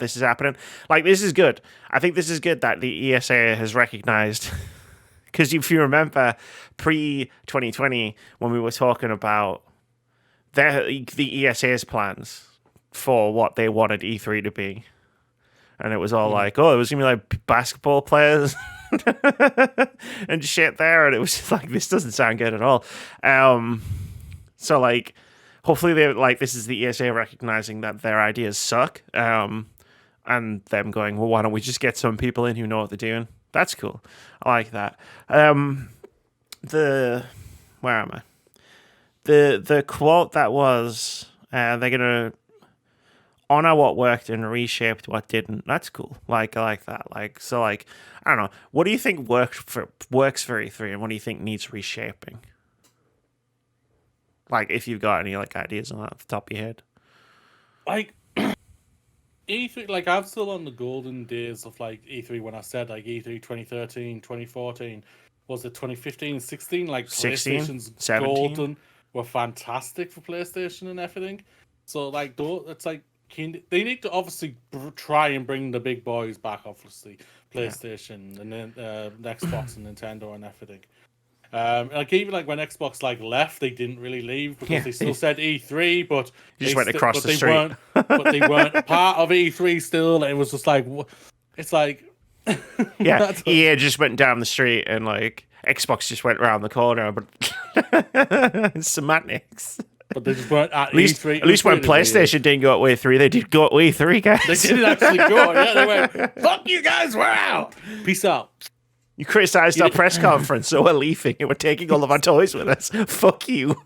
this is happening. Like, this is good. I think this is good that the ESA has recognized, because if you remember pre-2020 when we were talking about the ESA's plans for what they wanted E3 to be, and it was all like, oh, it was gonna be like basketball players and shit there, and it was just like, this doesn't sound good at all. So like, hopefully they like, this is the ESA recognizing that their ideas suck, and them going, well, why don't we just get some people in who know what they're doing? That's cool. I like that. Where am I? The quote that was, they're gonna honor what worked and reshaped what didn't. That's cool. Like, I like that. Like, so like, I don't know. What do you think works for E3, and what do you think needs reshaping? Like, if you've got any like ideas on that off the top of your head. Like E3, like I'm still on the golden days of like E3 when I said like E3 2013, 2014, was it 2015, 16? Like 16, PlayStation's 17? golden were fantastic for PlayStation and everything. So like, it's like they need to obviously try and bring the big boys back, obviously PlayStation and then Xbox and Nintendo and everything. Like even like when Xbox like left, they didn't really leave because they still said E3, but you just went across the street. But they weren't a part of E3 still. It was just like, it's like, yeah, EA just went down the street and like Xbox just went around the corner, but semantics. But they just weren't at E3. At least when PlayStation didn't go at E3, they did go at E3, guys. They didn't actually go. Yeah, they went, fuck you guys, we're out. Peace out. You criticised our press conference, so we're leaving and we're taking all of our toys with us. Fuck you.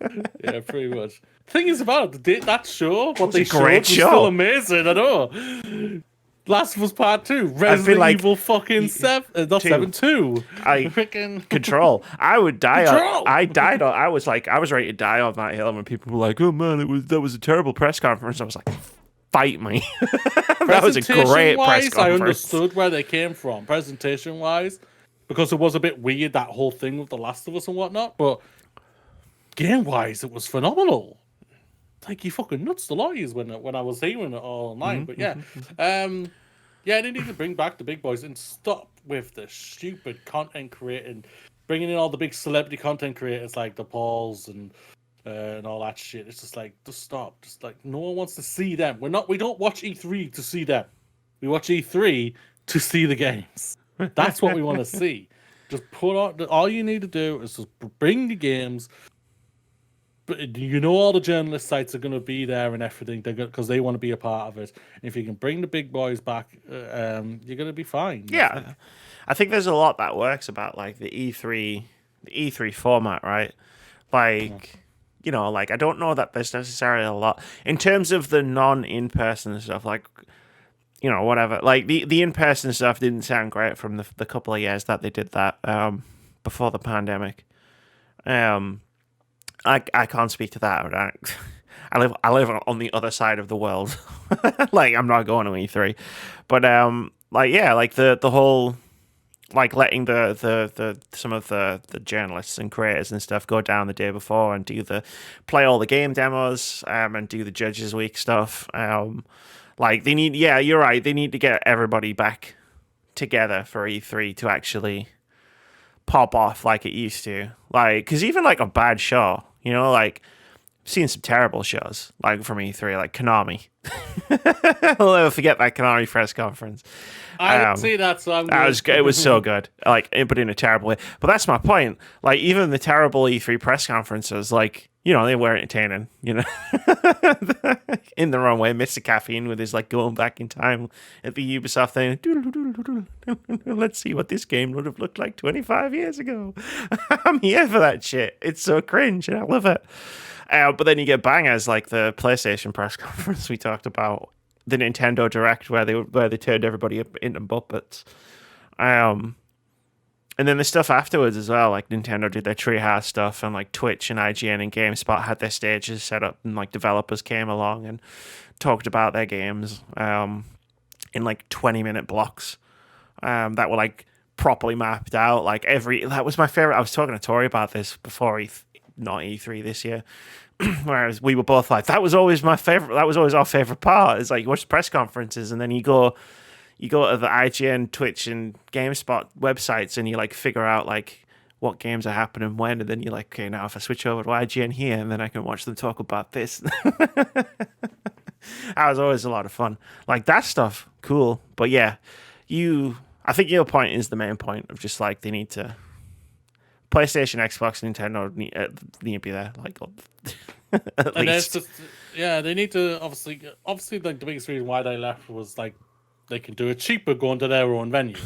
Yeah, pretty much. Thing is about it, that show, what they showed was show. still amazing, I know. Last of Us Part 2, Resident Evil fucking 7, not 7, 2. Freaking Control. I would die. I was ready to die on that hill when people were like, "Oh man, that was a terrible press conference." I was like, "Fight me!" That was a great press conference. I understood where they came from, presentation wise, because it was a bit weird, that whole thing with The Last of Us and whatnot. But game wise, it was phenomenal. Like, you fucking nuts the lawyers when I was hearing it all online. But yeah, yeah, they need to bring back the big boys and stop with the stupid content creating, bringing in all the big celebrity content creators like the Pauls and all that shit. It's just like, just stop. Just like, no one wants to see them. We don't watch E3 to see them. We watch E3 to see the games. That's what we want to see. Just put on. All you need to do is just bring the games. But you know, all the journalist sites are going to be there and everything because they want to be a part of it. And if you can bring the big boys back, you're going to be fine. Yeah, I think there's a lot that works about like the E3 format, right? Like, you know, like I don't know that there's necessarily a lot in terms of the non-in-person stuff. Like, you know, whatever. Like the in-person stuff didn't sound great from the couple of years that they did that before the pandemic. I can't speak to that. I live on the other side of the world. Like, I'm not going to E3, but like, yeah, like the whole, like letting the some of the journalists and creators and stuff go down the day before and play all the game demos and do the Judges Week stuff. Like they need, yeah, you're right. They need to get everybody back together for E3 to actually pop off like it used to. Like, because even like a bad show, you know, like I've seen some terrible shows like from E3, like Konami. I'll never forget that Konami press conference. I didn't see that, so it was so good, like, but in a terrible way. But that's my point. Like, even the terrible E3 press conferences, like, you know, they were entertaining, you know, in the wrong way. Mr. Caffeine with his like going back in time at the Ubisoft thing. Let's see what this game would have looked like 25 years ago. I'm here for that shit. It's so cringe and I love it. But then you get bangers like the PlayStation press conference we talked about, the Nintendo Direct where they turned everybody into puppets. And then the stuff afterwards as well, like Nintendo did their Treehouse stuff, and like Twitch and IGN and GameSpot had their stages set up, and like developers came along and talked about their games in like 20-minute blocks that were like properly mapped out. Like that was my favorite. I was talking to Tori about this before not E3 this year, whereas we were both like, that was always my favorite. That was always our favorite part. It's like you watch the press conferences and then you go to the IGN, Twitch, and GameSpot websites, and you like figure out like what games are happening when, and then you're like, okay, now if I switch over to IGN here, and then I can watch them talk about this. That was always a lot of fun. Like that stuff, cool. But yeah, I think your point is the main point of just like they need to. PlayStation, Xbox, Nintendo need to be there, like at and least. Just, yeah, they need to obviously like the biggest reason why they left was like they can do it cheaper going to their own venues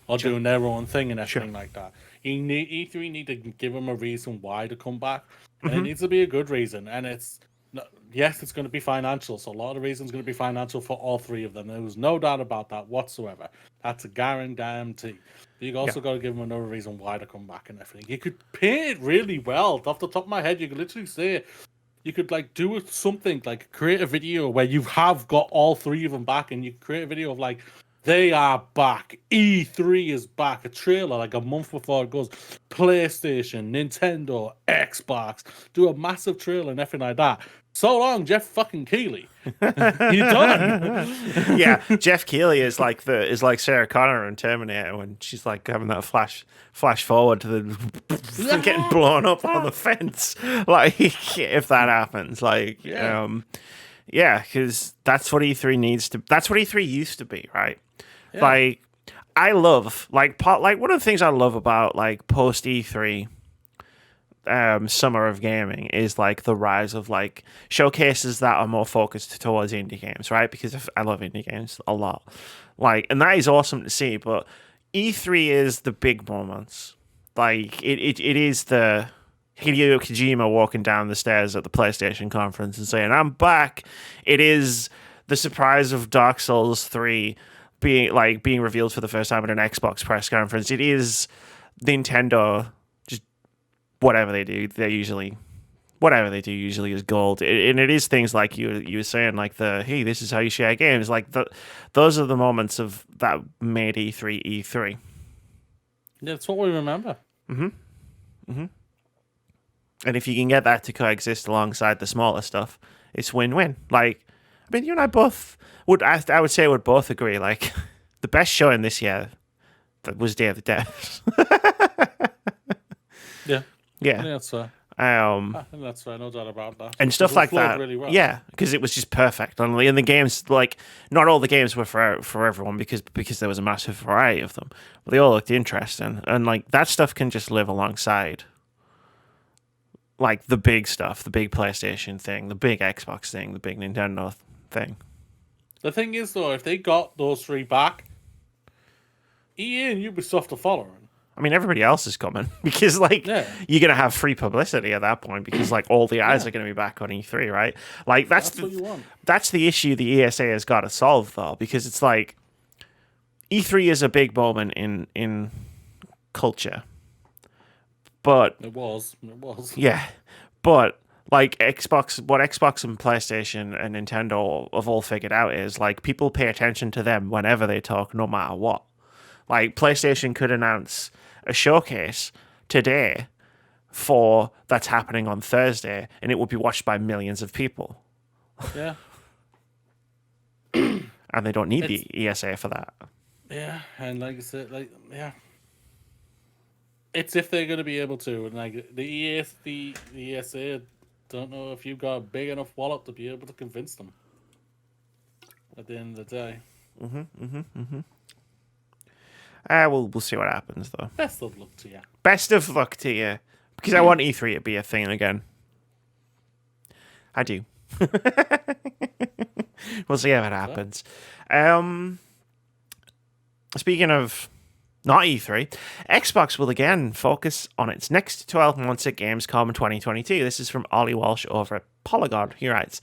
or doing their own thing and everything like that. E3 need to give them a reason why to come back, and it needs to be a good reason. And it's going to be financial. So a lot of the reasons going to be financial for all three of them. There was no doubt about that whatsoever. That's a guarantee. You also got to give them another reason why to come back and everything. You could paint it really well. Off the top of my head, you could literally say, you could like do something like create a video where you have got all three of them back, and you create a video of like, they are back. E3 is back. A trailer like a month before it goes. PlayStation, Nintendo, Xbox. Do a massive trailer and everything like that. So long, Jeff fucking Keighley. You're done. Yeah, Jeff Keighley is like Sarah Connor in Terminator when she's like having that flash forward to the getting blown up on the fence. Like if that happens, like because that's what E3 needs to. That's what E3 used to be, right? Yeah. Like I love like one of the things I love about like post E3. Summer of gaming is like the rise of like showcases that are more focused towards indie games, right? Because I love indie games a lot, like, and that is awesome to see. But E3 is the big moments, like it is the Hideo Kojima walking down the stairs at the PlayStation conference and saying, "I'm back." It is the surprise of Dark Souls 3 being revealed for the first time at an Xbox press conference. It is Nintendo. Whatever they do usually is gold. And it is things like you were saying, like hey, this is how you share games. Like those are the moments of that made E3 E3. Yeah, that's what we remember. And if you can get that to coexist alongside the smaller stuff, it's win-win. Like, I mean, you and I both I would say would both agree. Like, the best showing this year that was Day of the Dead. Yeah. Yeah, that's fair. I think that's fair, no doubt about that. And stuff like that. Really well. Yeah, because it was just perfect. And the games, like, not all the games were for everyone because there was a massive variety of them, but they all looked interesting. And like that stuff can just live alongside, like the big stuff, the big PlayStation thing, the big Xbox thing, the big Nintendo thing. The thing is, though, if they got those three back, EA and Ubisoft are following. I mean, everybody else is coming because, like, you're going to have free publicity at that point because, like, all the eyes are going to be back on E3, right? Like, that's what you want. That's the issue the ESA has got to solve, though, because it's like E3 is a big moment in culture, but it was. Yeah, but like what Xbox and PlayStation and Nintendo have all figured out is like people pay attention to them whenever they talk, no matter what. Like PlayStation could announce a showcase today that's happening on Thursday, and it would be watched by millions of people. Yeah. And they don't need the ESA for that. Yeah, and like I said, it's if they're going to be able to, and like the ESA, don't know if you've got a big enough wallet to be able to convince them. At the end of the day. We'll see what happens, though. Best of luck to you. Best of luck to you. Because I want E3 to be a thing again. I do. We'll see how it happens. Speaking of not E3, Xbox will again focus on its next 12 months at Gamescom 2022. This is from Ollie Walsh over at Polygon. He writes,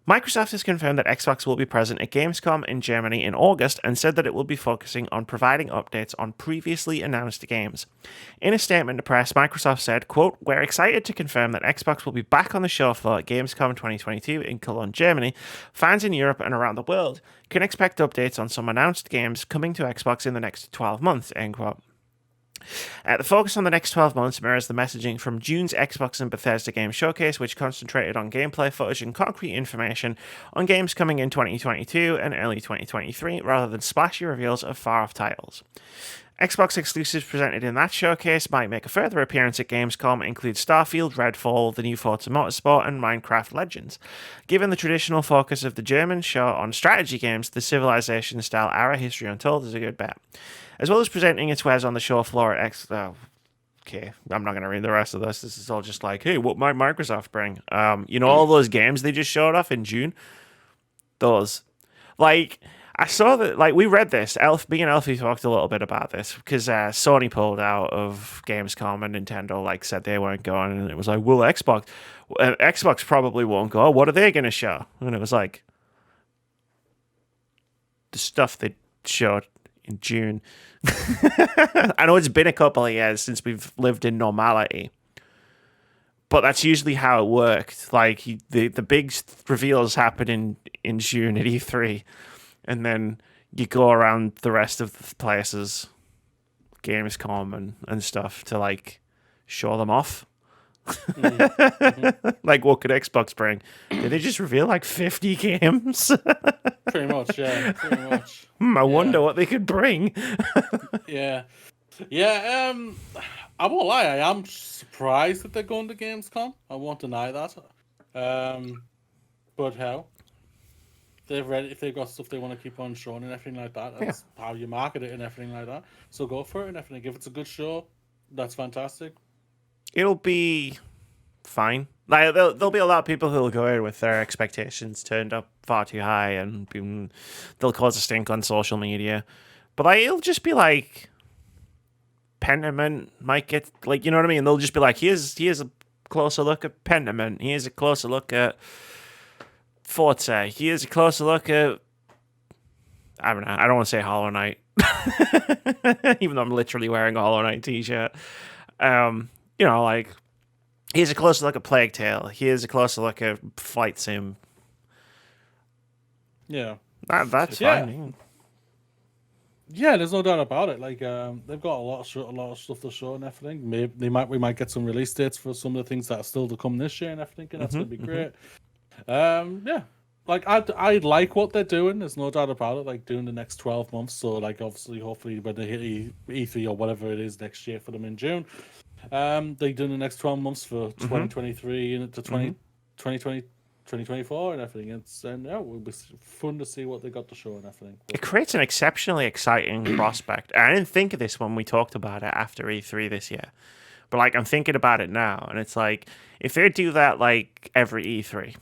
Microsoft has confirmed that Xbox will be present at Gamescom in Germany in August and said that it will be focusing on providing updates on previously announced games. In a statement to press, Microsoft said, quote, "We're excited to confirm that Xbox will be back on the show floor at Gamescom 2022 in Cologne, Germany. Fans in Europe and around the world can expect updates on some announced games coming to Xbox in the next 12 months," end quote. The focus on the next 12 months mirrors the messaging from June's Xbox and Bethesda Game Showcase, which concentrated on gameplay footage and concrete information on games coming in 2022 and early 2023, rather than splashy reveals of far-off titles. Xbox exclusives presented in that showcase might make a further appearance at Gamescom, include Starfield, Redfall, the new Forza Motorsport, and Minecraft Legends. Given the traditional focus of the German show on strategy games, the Civilization-style Ara History Untold is a good bet. As well as presenting its wares on the show floor at okay, I'm not going to read the rest of this. This is all just like, hey, what might Microsoft bring? All those games they just showed off in June? Those. Like, I saw that, like, we read this. Me and Elfie talked a little bit about this because Sony pulled out of Gamescom and Nintendo, like, said they weren't going. And it was like, well, Xbox probably won't go. What are they going to show? And it was like, the stuff they showed in June. I know it's been a couple of years since we've lived in normality, but that's usually how it worked. Like, the big reveals happen in June at E3, and then you go around the rest of the places, Gamescom and stuff, to like show them off. Mm-hmm. Like, what could Xbox bring? Did they just reveal like 50 games? Pretty much, yeah. Pretty much. I wonder what they could bring. Yeah. I won't lie, I am surprised that they're going to Gamescom. I won't deny that. But hell, if they've got stuff they want to keep on showing and everything like that, that's how you market it and everything like that. So go for it and everything. If it's a good show, that's fantastic. It'll be fine. Like, there'll be a lot of people who'll go in with their expectations turned up far too high, and they'll cause a stink on social media. But like, it'll just be like, Pentiment might get, like, you know what I mean? They'll just be like, here's a closer look at Pentiment. Here's a closer look at Forza. Here's a closer look at, I don't know. I don't want to say Hollow Knight, even though I'm literally wearing a Hollow Knight t-shirt. Like, here's a closer look at Plague Tale. Here's a closer look at Flight Sim. Yeah. That's fine. Yeah, there's no doubt about it. Like, they've got a lot of stuff to show and everything. We might get some release dates for some of the things that are still to come this year and everything, and that's gonna be great. Yeah. Like, I like what they're doing. There's no doubt about it. Like, doing the next 12 months. So, like, obviously, hopefully, when they hit E3 or whatever it is next year for them in June, they do the next 12 months for 2023 and to 2020, 2024 and everything. It will be fun to see what they got to show and everything. It creates an exceptionally exciting prospect. I didn't think of this when we talked about it after E3 this year, but like, I'm thinking about it now, and it's like, if they do that like every E3,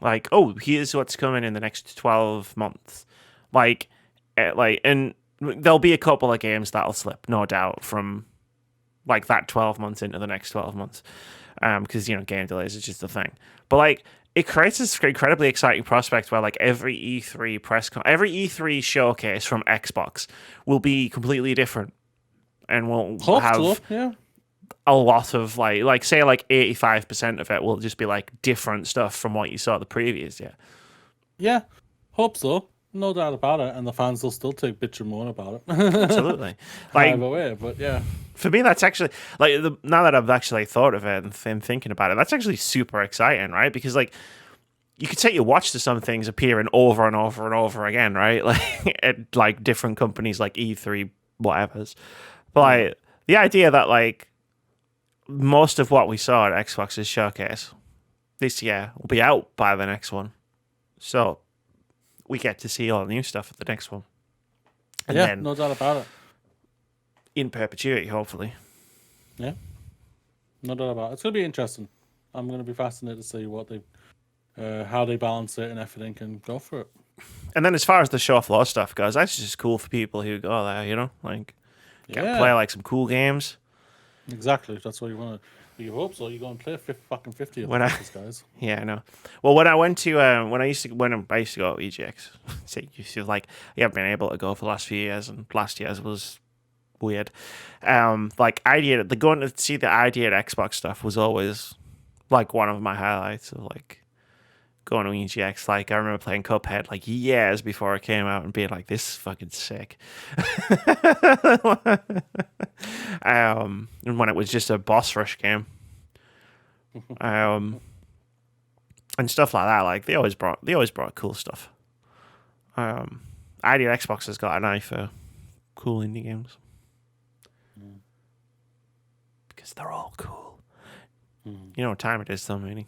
like, oh, here's what's coming in the next 12 months, and there'll be a couple of games that'll slip, no doubt, from like that 12 months into the next 12 months, because game delays is just a thing. But like, it creates this incredibly exciting prospect where like every E3 showcase from Xbox will be completely different, and we'll have a lot of like say like 85% of it will just be like different stuff from what you saw the previous year. Yeah, hope so. No doubt about it, and the fans will still take bitch and moan about it. Absolutely. Like, either way, but yeah. For me, that's actually, like, now that I've actually thought of it and thinking about it, that's actually super exciting, right? Because, like, you could set your watch to some things appearing over and over and over again, right? Like, at, like, different companies like E3, whatevers. But, like, the idea that, like, most of what we saw at Xbox's showcase this year will be out by the next one. So we get to see all the new stuff at the next one. And then, no doubt about it. In perpetuity, hopefully. Yeah. No doubt about it. It's going to be interesting. I'm going to be fascinated to see what how they balance it and everything, and go for it. And then as far as the show floor stuff goes, that's just cool for people who go there, like, get to play like some cool games. Exactly. That's what you want to. You hope so. You're going to play fucking 50 of When these guys. Yeah, I know. Well, when I went to when I used to go to EGX, so you feel like you haven't been able to go for the last few years, and last year's was weird. Like going to see the ID at Xbox stuff was always like one of my highlights of like going to EGX. Like I remember playing Cuphead like years before it came out and being like, "This is fucking sick." And when it was just a boss rush game, and stuff like that. Like they always brought cool stuff. ID at Xbox has got an eye for cool indie games because they're all cool. You know what time it is, though, Mooney?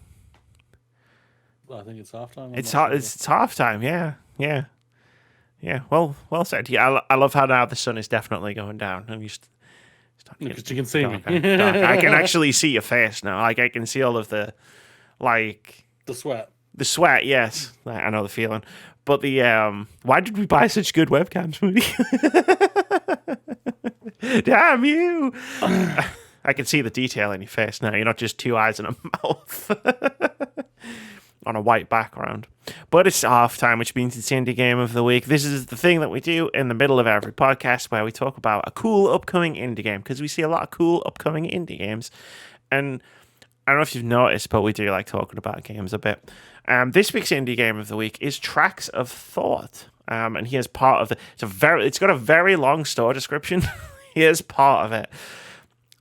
I think it's halftime. It's halftime. Yeah. Well said. Yeah, I love how now the sun is definitely going down. I'm used. Because you can see me. I can actually see your face now. Like I can see all of the, like the sweat. The sweat. Yes, I know the feeling. But the why did we buy such good webcams, Mooney? Damn you! I can see the detail in your face now. You're not just two eyes and a mouth on a white background. But it's halftime, which means it's indie game of the week. This is the thing that we do in the middle of every podcast where we talk about a cool upcoming indie game, because we see a lot of cool upcoming indie games. And I don't know if you've noticed, but we do like talking about games a bit. This week's indie game of the week is Tracks of Thought. And here's part of it's got a very long store description. Here's part of it.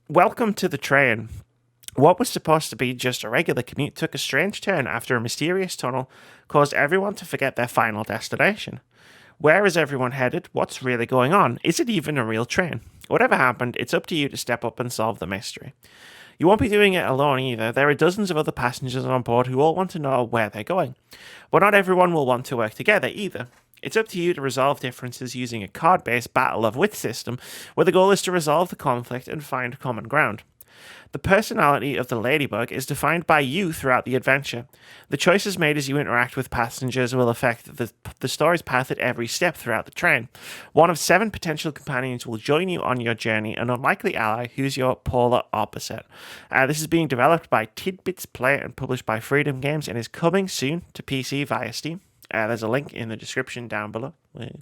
Welcome to the train. What was supposed to be just a regular commute took a strange turn after a mysterious tunnel caused everyone to forget their final destination. Where is everyone headed? What's really going on? Is it even a real train? Whatever happened, it's up to you to step up and solve the mystery. You won't be doing it alone either. There are dozens of other passengers on board who all want to know where they're going. But not everyone will want to work together either. It's up to you to resolve differences using a card-based battle of wits system, where the goal is to resolve the conflict and find common ground. The personality of the ladybug is defined by you throughout the adventure. The choices made as you interact with passengers will affect the story's path at every step throughout the train. One of 7 potential companions will join you on your journey, an unlikely ally who's your polar opposite. This is being developed by Tidbits Play and published by Freedom Games and is coming soon to PC via Steam. There's a link in the description down below.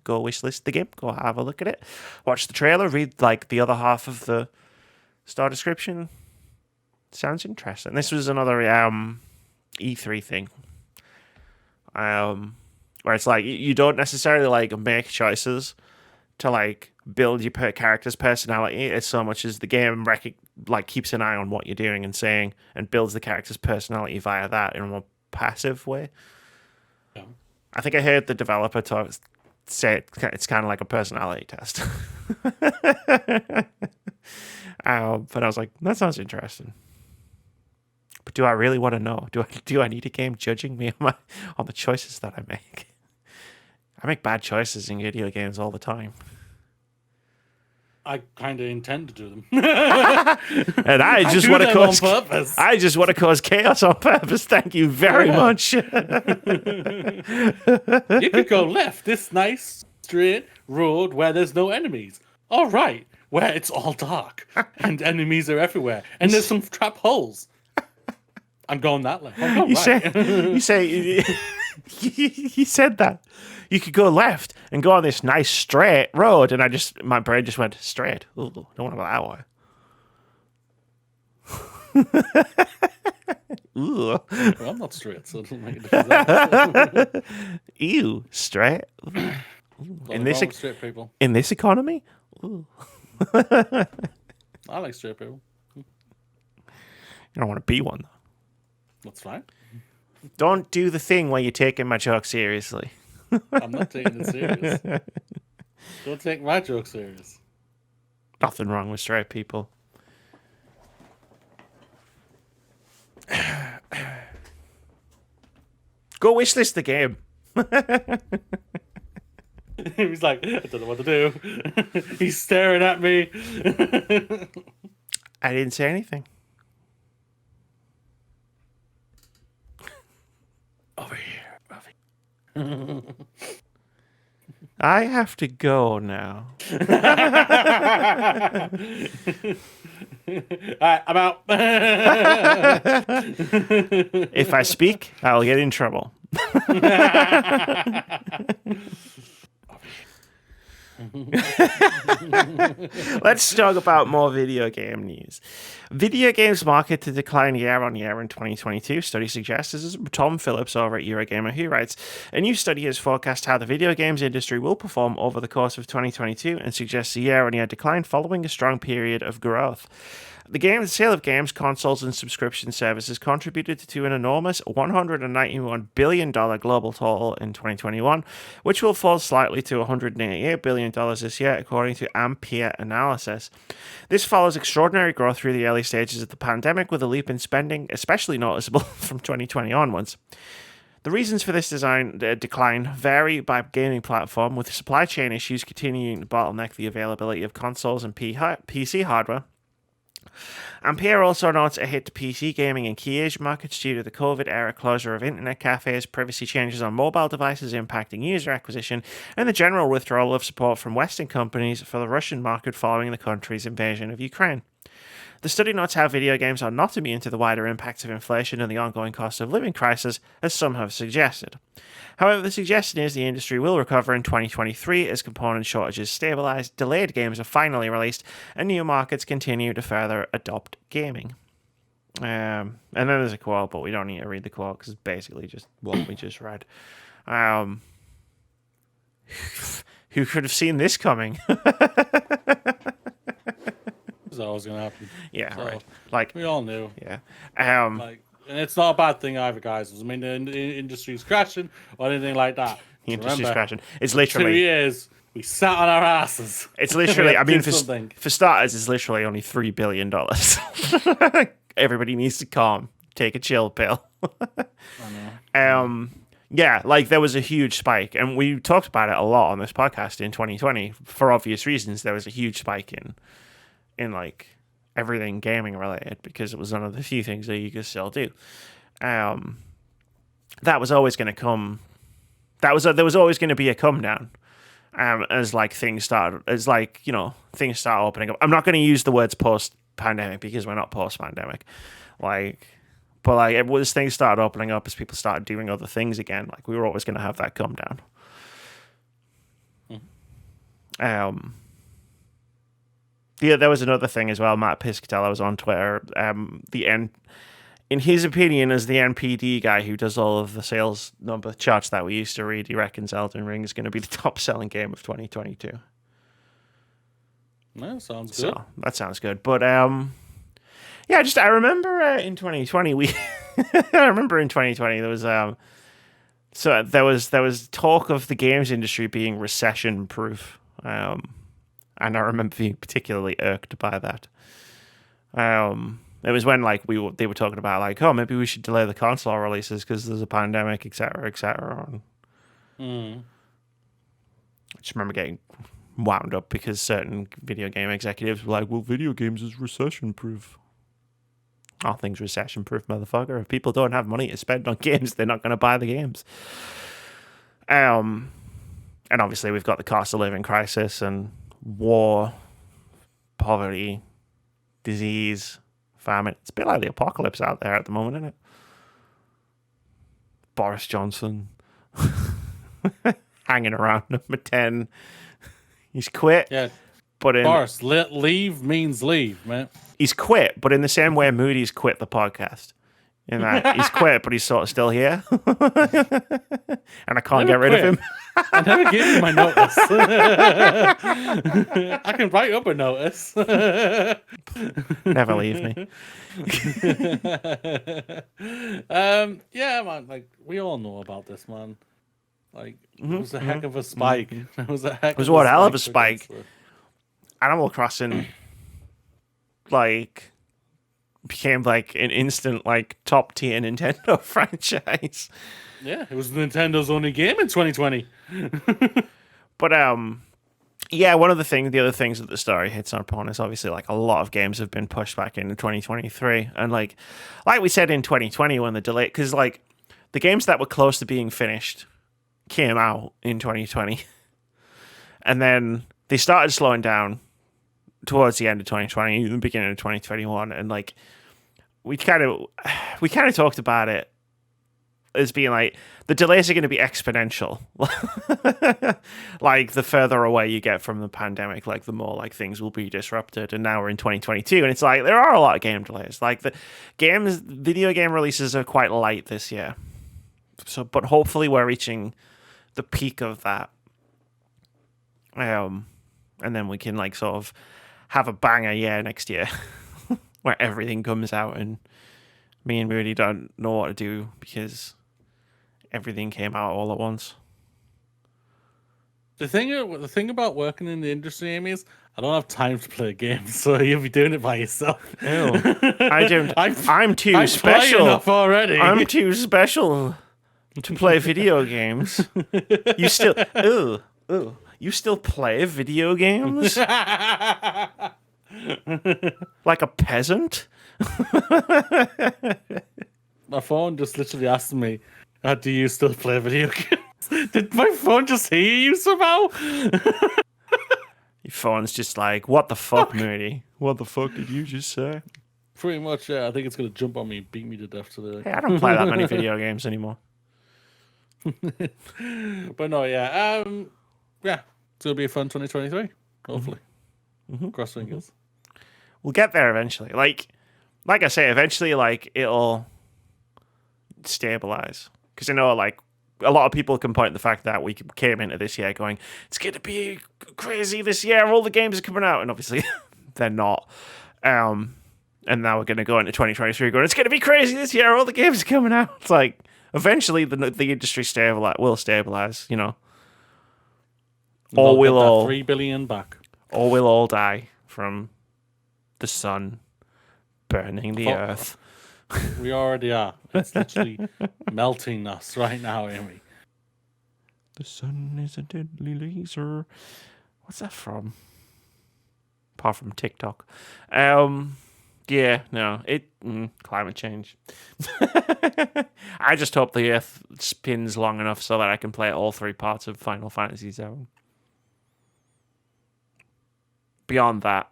Go wishlist the game, go have a look at it, watch the trailer, read like the other half of the store description. Sounds interesting. This was another E3 thing, where it's like you don't necessarily like make choices to like build your character's personality as so much as the game keeps an eye on what you're doing and saying and builds the character's personality via that in a more passive way. Yeah. I think I heard the developer say it's kind of like a personality test. But I was like, that sounds interesting. But do I really want to know? Do I need a game judging me on the choices that I make? I make bad choices in video games all the time. I kind of intend to do them. And I just want to cause purpose. I just want to cause chaos on purpose. Thank you very much. You could go left. This nice straight road where there's no enemies. All right, where it's all dark and enemies are everywhere and there's some trap holes. I'm going that way. You said that. You could go left and go on this nice straight road, and my brain just went straight. Ooh, don't want to go that way. Ooh. Well, I'm not straight, so it doesn't make a difference. Ew, straight. Straight people. In this economy? Ooh. I like straight people. You don't want to be one, though. That's fine. Don't do the thing where you're taking my joke seriously. I'm not taking it serious. Don't take my joke serious. Nothing wrong with straight people. Go wishlist the game. He's like, I don't know what to do. He's staring at me. I didn't say anything. Over here. I have to go now. Alright, I'm out. If I speak, I'll get in trouble. Let's talk about more video game news. Video games market to decline year on year in 2022, study suggests. This is Tom Phillips over at Eurogamer, who writes, a new study has forecast how the video games industry will perform over the course of 2022 and suggests a year-on-year decline following a strong period of growth. The sale of games, consoles, and subscription services contributed to an enormous $191 billion global total in 2021, which will fall slightly to $188 billion this year, according to Ampere analysis. This follows extraordinary growth through the early stages of the pandemic, with a leap in spending especially noticeable from 2020 onwards. The reasons for this decline vary by gaming platform, with supply chain issues continuing to bottleneck the availability of consoles and PC hardware. Ampere also notes a hit to PC gaming in key Asian markets due to the COVID-era closure of internet cafes, privacy changes on mobile devices impacting user acquisition, and the general withdrawal of support from Western companies for the Russian market following the country's invasion of Ukraine. The study notes how video games are not immune to the wider impacts of inflation and the ongoing cost of living crisis, as some have suggested. However, the suggestion is the industry will recover in 2023 as component shortages stabilize, delayed games are finally released, and new markets continue to further adopt gaming. And then there's a quote, but we don't need to read the quote because it's basically just what we just read. Who could have seen this coming? It's always gonna happen. Yeah, So, right. Like we all knew. Yeah. And it's not a bad thing either, guys. I mean, the industry's crashing or anything like that. The industry's crashing. It's 2 literally years we sat on our asses. It's literally. I mean, for starters, it's literally only $3 billion. Everybody needs to calm. Take a chill pill. Yeah, like there was a huge spike, and we talked about it a lot on this podcast in 2020 for obvious reasons. There was a huge spike in like everything gaming related because it was one of the few things that you could still do. That was always going to come. There was always going to be a come down. As like things start opening up. I'm not going to use the words post pandemic because we're not post pandemic. As things started opening up, as people started doing other things again, like we were always going to have that come down. Yeah, there was another thing as well. Matt Piscatella was on Twitter. In his opinion, as the NPD guy who does all of the sales number charts that we used to read, he reckons Elden Ring is going to be the top selling game of 2022. That sounds good. So that sounds good. But I remember in 2020 there was talk of the games industry being recession proof. And I remember being particularly irked by that. It was when they were talking about maybe we should delay the console releases because there's a pandemic, etc., etc. I just remember getting wound up because certain video game executives were like, "Well, video games is recession proof." All things recession proof, motherfucker. If people don't have money to spend on games, they're not going to buy the games. And obviously we've got the cost of living crisis and war, poverty, disease, famine. It's a bit like the apocalypse out there at the moment, isn't it? Boris Johnson hanging around number 10. He's quit. Yeah. But Boris, leave means leave, man. He's quit, but in the same way Moody's quit the podcast. In that he's quit, but he's sort of still here. And I can't get rid of him. I never gave you my notice. I can write up a notice. Never leave me. Yeah, man. Like we all know about this, man. Like it was a heck of a spike. It was a heck. It was one hell of a spike. Animal Crossing, became an instant top tier Nintendo franchise. Yeah, it was Nintendo's only game in 2020. But one of the other things that the story hits upon is obviously a lot of games have been pushed back into 2023, and like we said in 2020 when the delay, because the games that were close to being finished came out in 2020, and then they started slowing down towards the end of 2020, the beginning of 2021, and like we kind of talked about it as being like the delays are going to be exponential. Like the further away you get from the pandemic, like the more like things will be disrupted. And now we're in 2022, and it's like there are a lot of game delays. Like the video game releases are quite light this year. So, but hopefully we're reaching the peak of that. And then we can like sort of have a banger year next year where everything comes out and me and Moody don't know what to do because everything came out all at once. The thing about working in the industry, Amy, is I don't have time to play games, so you'll be doing it by yourself. Ew. I don't. I'm too I'm special enough already. I'm too special to play video games. You still, you still play video games like a peasant? My phone just literally asked me, do you still play video games? Did my phone just hear you somehow? Your phone's just like, what the fuck, Moody? What the fuck did you just say? Pretty much, yeah. I think it's going to jump on me and beat me to death today. Hey, I don't play that many video games anymore. But no, yeah. Yeah, it's going to be a fun 2023, hopefully. Cross fingers. We'll get there eventually. Like I say, eventually, like, it'll stabilize. Because I know, like, a lot of people can point to the fact that we came into this year going, it's going to be crazy this year, all the games are coming out, and obviously they're not. And now we're going to go into 2023 going, it's going to be crazy this year, all the games are coming out. It's like, eventually the industry will stabilize, you know. Or we'll all 3 billion back. Or we'll all die from the sun burning the earth. We already are. It's literally melting us right now, Amy. The sun is a deadly laser. What's that from? Apart from TikTok. Yeah, no. Climate change. I just hope the earth spins long enough so that I can play all 3 parts of Final Fantasy VII. Beyond that,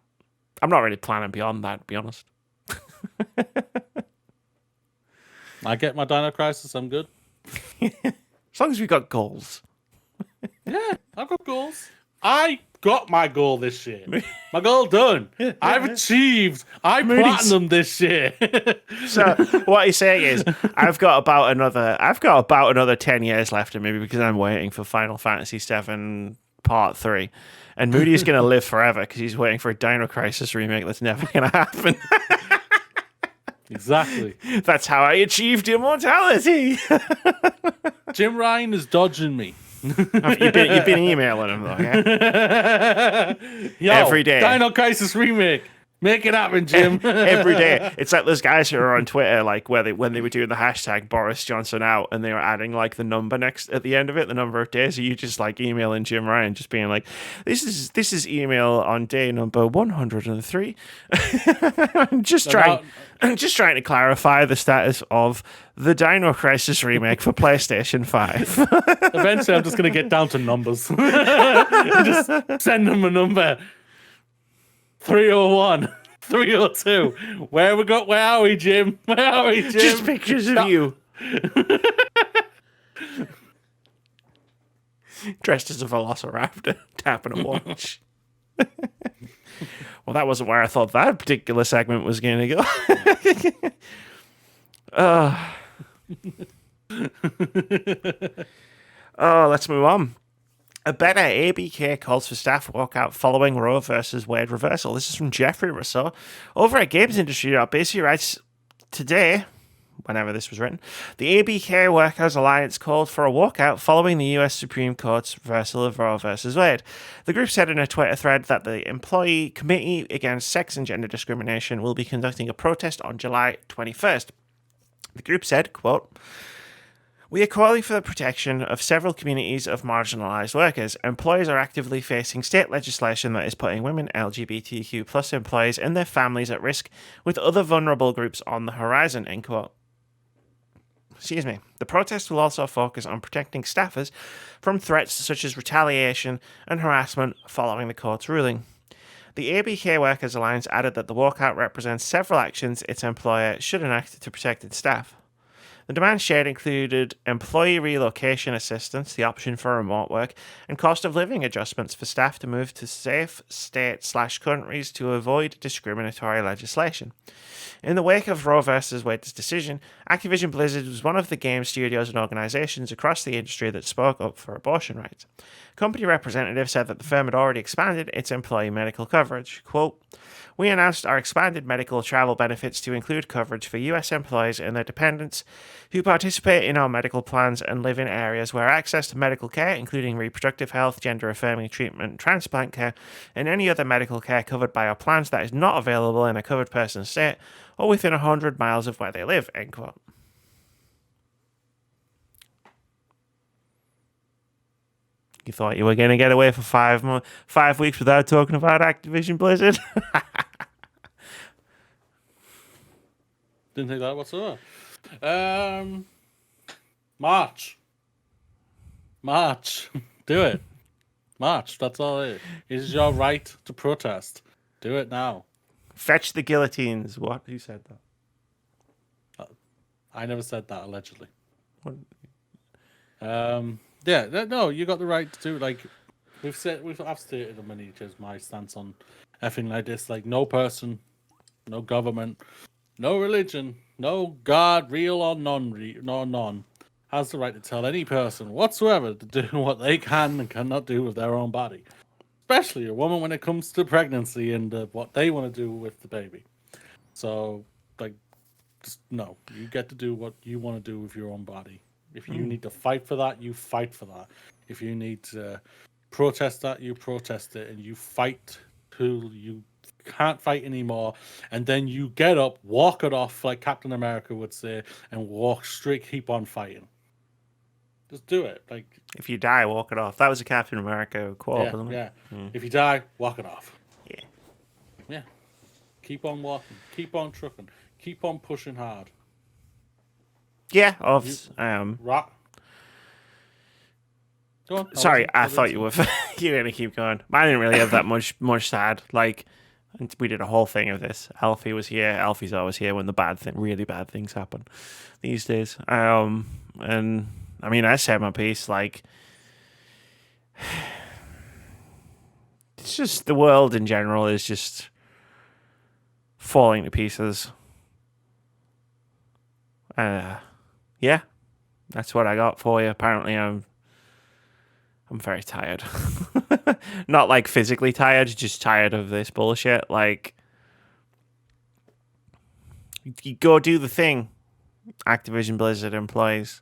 I'm not really planning beyond that, to be honest. I get my Dino Crisis, I'm good. As long as we got goals. Yeah, I've got goals. I got my goal this year. My goal done. I've achieved. I platinum this year. So what he's saying is, I've got about another 10 years left in me because I'm waiting for Final Fantasy VII Part 3. And Moody's going to live forever because he's waiting for a Dino Crisis remake that's never going to happen. Exactly. That's how I achieved immortality. Jim Ryan is dodging me. You've been emailing him though, yeah? Yo, every day. Dino Crisis remake. Make it happen, Jim. Every day. It's like those guys who are on Twitter, like when they were doing the hashtag Boris Johnson out, and they were adding like the number next at the end of it, the number of days. Are you just like emailing Jim Ryan, just being like, "This is email on day number 103." just trying to clarify the status of the Dino Crisis remake for PlayStation 5. Eventually, I'm just gonna get down to numbers. Just send them a number. 301, 302. Where are we, Jim? Where are we, Jim? Just pictures of you. Dressed as a velociraptor, tapping a watch. Well, that wasn't where I thought that particular segment was going to go. Let's move on. A Better ABK calls for staff walkout following Roe versus Wade reversal. This is from Jeffrey Rousseau over at GamesIndustry.biz. He writes, today, whenever this was written, the ABK Workers Alliance called for a walkout following the US Supreme Court's reversal of Roe versus Wade. The group said in a Twitter thread that the Employee Committee Against Sex and Gender Discrimination will be conducting a protest on July 21st. The group said, quote, "We are calling for the protection of several communities of marginalised workers. Employers are actively facing state legislation that is putting women, LGBTQ plus employees and their families at risk, with other vulnerable groups on the horizon," end quote. Excuse me. The protest will also focus on protecting staffers from threats such as retaliation and harassment following the court's ruling. The ABK Workers Alliance added that the walkout represents several actions its employer should enact to protect its staff. The demands shared included employee relocation assistance, the option for remote work, and cost of living adjustments for staff to move to safe states/countries to avoid discriminatory legislation. In the wake of Roe vs. Wade's decision, Activision Blizzard was one of the game studios and organizations across the industry that spoke up for abortion rights. Company representatives said that the firm had already expanded its employee medical coverage. Quote, "We announced our expanded medical travel benefits to include coverage for U.S. employees and their dependents who participate in our medical plans and live in areas where access to medical care, including reproductive health, gender-affirming treatment, transplant care, and any other medical care covered by our plans that is not available in a covered person's state or within 100 miles of where they live," end quote. You thought you were going to get away for 5 weeks without talking about Activision Blizzard? Didn't think that whatsoever. March. Do it. March. That's all it is. It is your right to protest. Do it now. Fetch the guillotines. What? Who said that? I never said that, allegedly. What? Yeah, no, you got the right to do, like, I've stated on many times my stance on effing like this. Like, no person, no government, no religion, no God, real or none, has the right to tell any person whatsoever to do what they can and cannot do with their own body. Especially a woman when it comes to pregnancy and what they want to do with the baby. So, like, just no. You get to do what you want to do with your own body. If you need to fight for that, you fight for that. If you need to protest that, you protest it. And you fight till you can't fight anymore. And then you get up, walk it off, like Captain America would say, and walk straight, keep on fighting. Just do it. Like, if you die, walk it off. That was a Captain America quote, wasn't it? Yeah. If you die, walk it off. Yeah. Yeah. Keep on walking. Keep on trucking. Keep on pushing hard. Yeah. Go on. Sorry, I thought you were. You're gonna keep going. I didn't really have that much sad. Like, we did a whole thing of this. Alfie was here. Alfie's always here when the really bad things happen these days. And I mean, I said my piece. Like, it's just the world in general is just falling to pieces. Yeah, that's what I got for you. Apparently, I'm very tired. Not like physically tired, just tired of this bullshit. Like, you go do the thing, Activision Blizzard employees.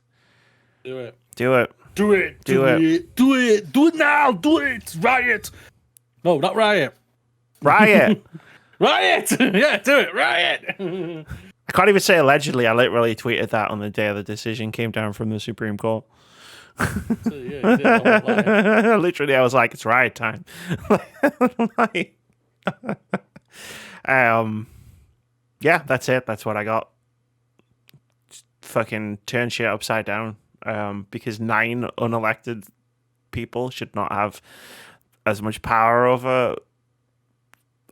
Do it. Do it. Do it. Do it. Do it. Do it now. Do it. Riot. No, not riot. Riot. Riot. Yeah, do it. Riot. I can't even say allegedly. I literally tweeted that on the day the decision came down from the Supreme Court. So, yeah, literally, I was like, "It's riot time." Yeah, that's it. That's what I got. Just fucking turn shit upside down. Because 9 unelected people should not have as much power over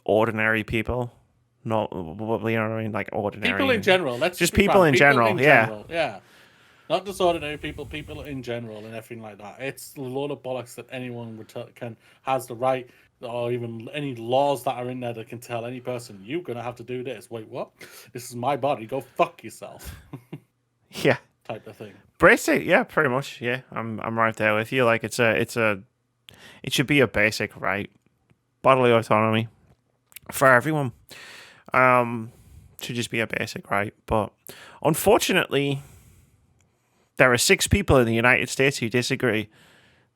ordinary people. Not, you know what I mean? Like, ordinary people in general. Let's just people in general. Yeah. Not just ordinary people, people in general, and everything like that. It's a load of bollocks that anyone has the right, or even any laws that are in there that can tell any person, you're gonna have to do this. Wait, what? This is my body. Go fuck yourself. Yeah. Type of thing. Basic, yeah, pretty much. Yeah, I'm right there with you. Like, it should be a basic right, bodily autonomy for everyone. Should just be a basic right. But unfortunately, there are 6 people in the United States who disagree.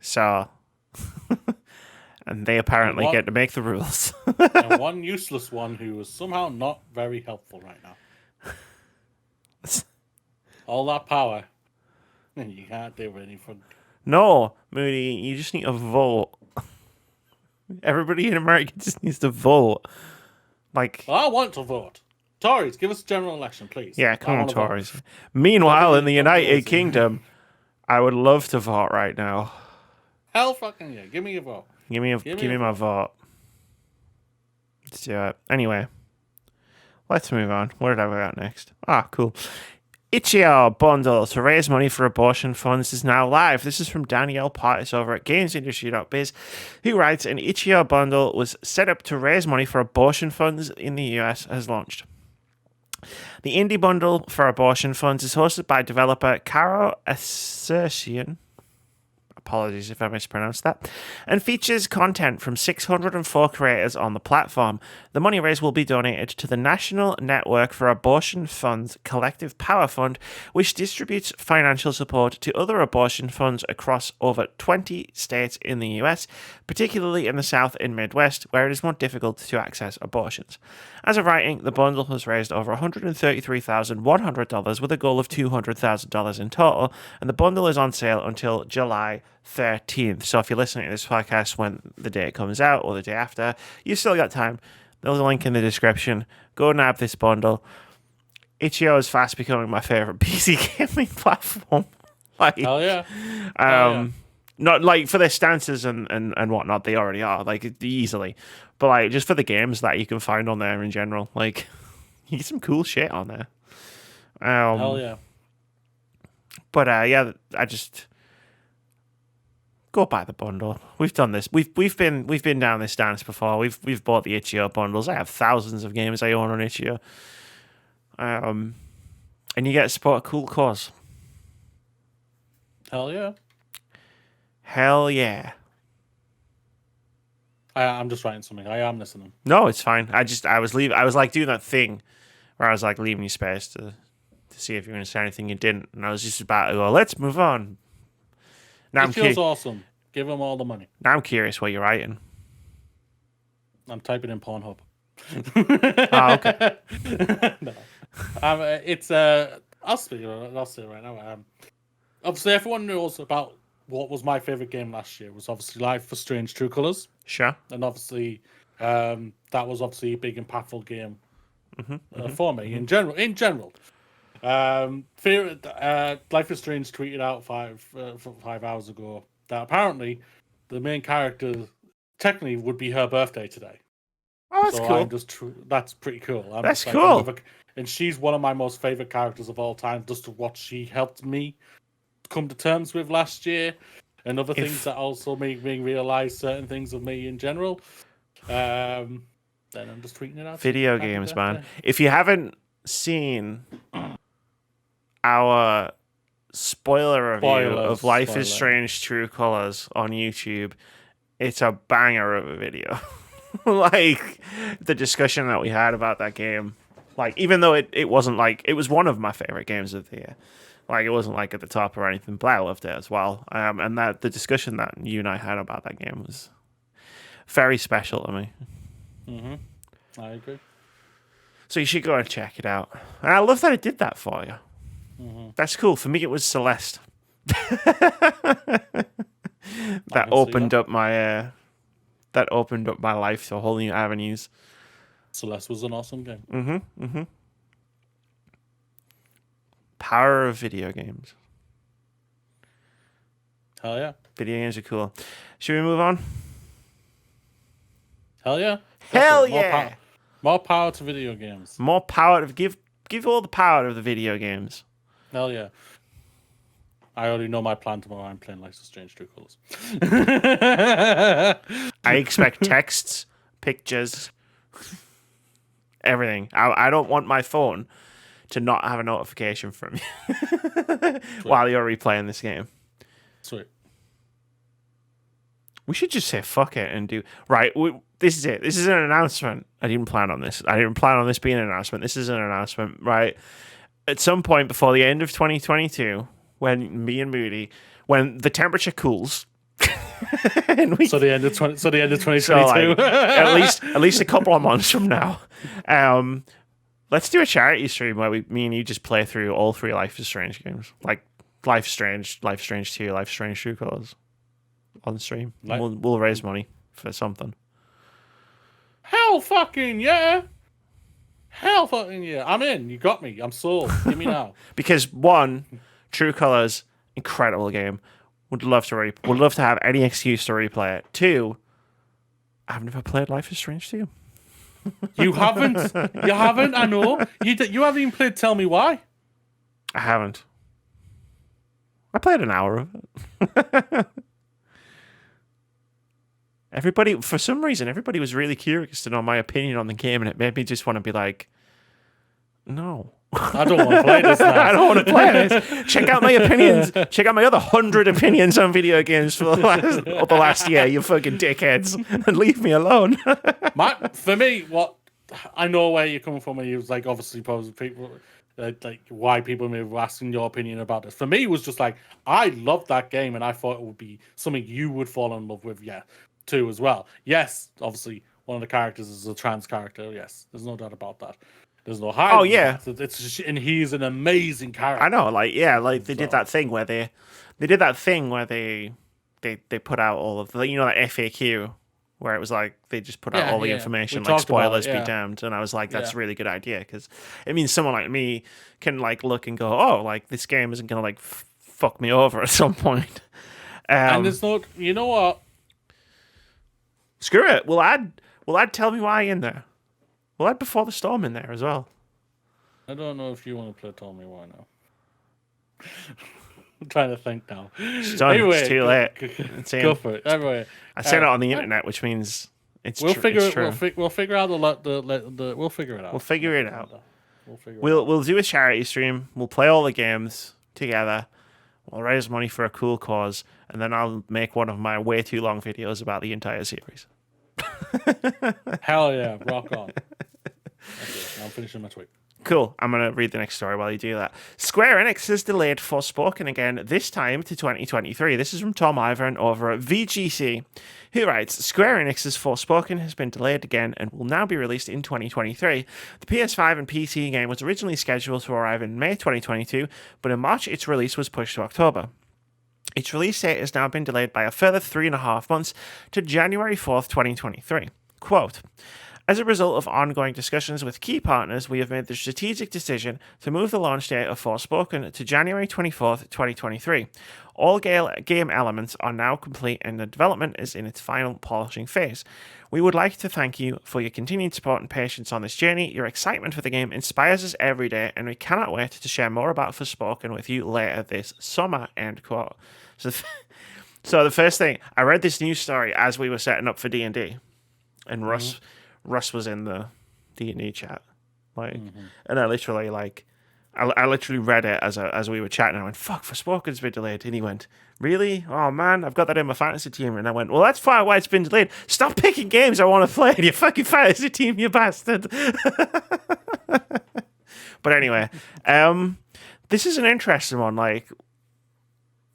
So, and they apparently get to make the rules. And one useless one who is somehow not very helpful right now. All that power, and you can't do anything. No, Moody, you just need to vote. Everybody in America just needs to vote. Like, I want to vote. Tories, give us a general election, please. Yeah, come on, Tories. Vote. Meanwhile, in the United Kingdom, I would love to vote right now. Hell fucking yeah. Give me a vote. Give me my vote. Let's do it. Anyway, let's move on. What did I got next? Ah, cool. Itch.io bundle to raise money for abortion funds is now live. This is from Danielle Pottis over at gamesindustry.biz, who writes, an Itch.io bundle was set up to raise money for abortion funds in the US has launched. The indie bundle for abortion funds is hosted by developer Caro Assertion. Apologies if I mispronounced that. And features content from 604 creators on the platform. The money raised will be donated to the National Network for Abortion Funds Collective Power Fund, which distributes financial support to other abortion funds across over 20 states in the US, particularly in the South and Midwest, where it is more difficult to access abortions. As of writing, the bundle has raised over $133,100 with a goal of $200,000 in total, and the bundle is on sale until July 13th. So if you're listening to this podcast when the day it comes out or the day after, you've still got time. There's a link in the description. Go nab this bundle. Itch.io is fast becoming my favorite PC gaming platform. Hell yeah. Not like for their stances and whatnot, they already are, like, easily. But like just for the games that you can find on there in general, like you get some cool shit on there. Hell yeah. But yeah, I just go buy the bundle. We've done this. We've been down this dance before. We've bought the Itch.io bundles. I have thousands of games I own on Itch.io. And you get to support a cool cause. Hell yeah. Hell yeah. I'm just writing something. I am listening. No, it's fine. I was like doing that thing where I was like leaving you space to see if you were going to say anything. You didn't, and I was just about to go, let's move on. Now it feels awesome. Give them all the money. Now I'm curious what you're writing. I'm typing in Pornhub. Oh, okay. No. It's I'll say it right now. Obviously, everyone knows about what was my favorite game last year. It was obviously Life is Strange: True Colors. Sure. And obviously, that was obviously a big impactful game for me in general. Life is Strange tweeted out 5 hours ago that apparently the main character technically would be her birthday today. Oh, that's cool. That's pretty cool. That's cool. And she's one of my most favorite characters of all time. Just to what she helped me come to terms with last year, and other things that also make me realize certain things of me in general. Then I'm just tweeting it out. Video games, man. If you haven't seen our spoiler review of Life is Strange: True Colors on YouTube, it's a banger of a video. Like the discussion that we had about that game, like even though it wasn't like it was one of my favorite games of the year, like it wasn't like at the top or anything, but I loved it as well. And that the discussion that you and I had about that game was very special to me. I agree. So you should go and check it out. And I love that it did that for you. That's cool. For me, it was Celeste. that opened up my life to whole new avenues. Celeste was an awesome game. Power of video games. Hell yeah. Video games are cool. Should we move on? Hell yeah. Hell Definitely. yeah. More power to video games. More power to give all the power to the video games. Hell yeah. I already know my plan tomorrow. I'm playing Life is Strange: True Colors. I expect texts, pictures, everything. I don't want my phone to not have a notification from you while you're replaying this game. Sweet. We should just say fuck it and do... Right, this is it. This is an announcement. I didn't plan on this. I didn't plan on this being an announcement. This is an announcement, right? At some point before the end of 2022... when me and Moody, when the temperature cools, and so the end of 2022, so like, at least a couple of months from now, let's do a charity stream where me and you just play through all 3 Life is Strange games, like Life is Strange, Life is Strange 2, Life is Strange True Colors, on stream. We'll raise money for something. Hell fucking yeah! Hell fucking yeah! I'm in. You got me. I'm sold. Give me now. Because one. True Colors, incredible game. Would love to have any excuse to replay it. 2, I've never played Life is Strange 2. You haven't. You haven't. I know. You haven't even played Tell Me Why. I haven't. I played an hour of it. For some reason, everybody was really curious to know my opinion on the game, and it made me just want to be like, no. I don't want to play this now. I don't want to play this. Check out my opinions. Check out my other 100 opinions on video games for the last year, you fucking dickheads, and leave me alone. For me, what I know where you're coming from, and you was like, obviously, probably people like why people may be asking your opinion about it. For me, it was just like I loved that game, and I thought it would be something you would fall in love with, too as well. Yes, obviously, one of the characters is a trans character. Yes, there's no doubt about that. There's no hiding. Oh yeah, it's just, and he's an amazing character. I know, they did that thing where they put out all of the that FAQ where it was like they just put out all the information, like spoilers be damned, and I was like, that's a really good idea because it means someone like me can like look and go, oh, like this game isn't gonna like fuck me over at some point. And there's no, you know what? Screw it. We'll add Tell Me Why in there. We'll add Before the Storm in there as well. I don't know if you want to play Tell Me Why now. I'm trying to think now. Anyway, it's too late. Go for it. Anyway, I said it on the internet, which means we'll figure it out. We'll figure it out. We'll figure it out. We'll do a charity stream. We'll play all the games together. We'll raise money for a cool cause, and then I'll make one of my way too long videos about the entire series. Hell yeah, rock on. Okay, I'm finishing my tweet. Cool. I'm going to read the next story while you do that. Square Enix has delayed Forspoken again, this time to 2023. This is from Tom Ivan over at VGC, who writes, Square Enix's Forspoken has been delayed again and will now be released in 2023. The PS5 and PC game was originally scheduled to arrive in May 2022, but in March its release was pushed to October. Its release date has now been delayed by a further 3.5 months to January 4th, 2023. Quote, as a result of ongoing discussions with key partners, we have made the strategic decision to move the launch date of Forspoken to January 24th, 2023. All game elements are now complete and the development is in its final polishing phase. We would like to thank you for your continued support and patience on this journey. Your excitement for the game inspires us every day, and we cannot wait to share more about Forspoken with you later this summer, end quote. So the first thing, I read this news story as we were setting up for D&D, and Russ was in the D&D chat, and I literally I literally read it as we were chatting. I went, "Fuck, Forspoken's been delayed," and he went, "Really? Oh man, I've got that in my fantasy team." And I went, "Well, that's fine. Why it's been delayed? Stop picking games I want to play in your fucking fantasy team, you bastard." But anyway, this is an interesting one. Like,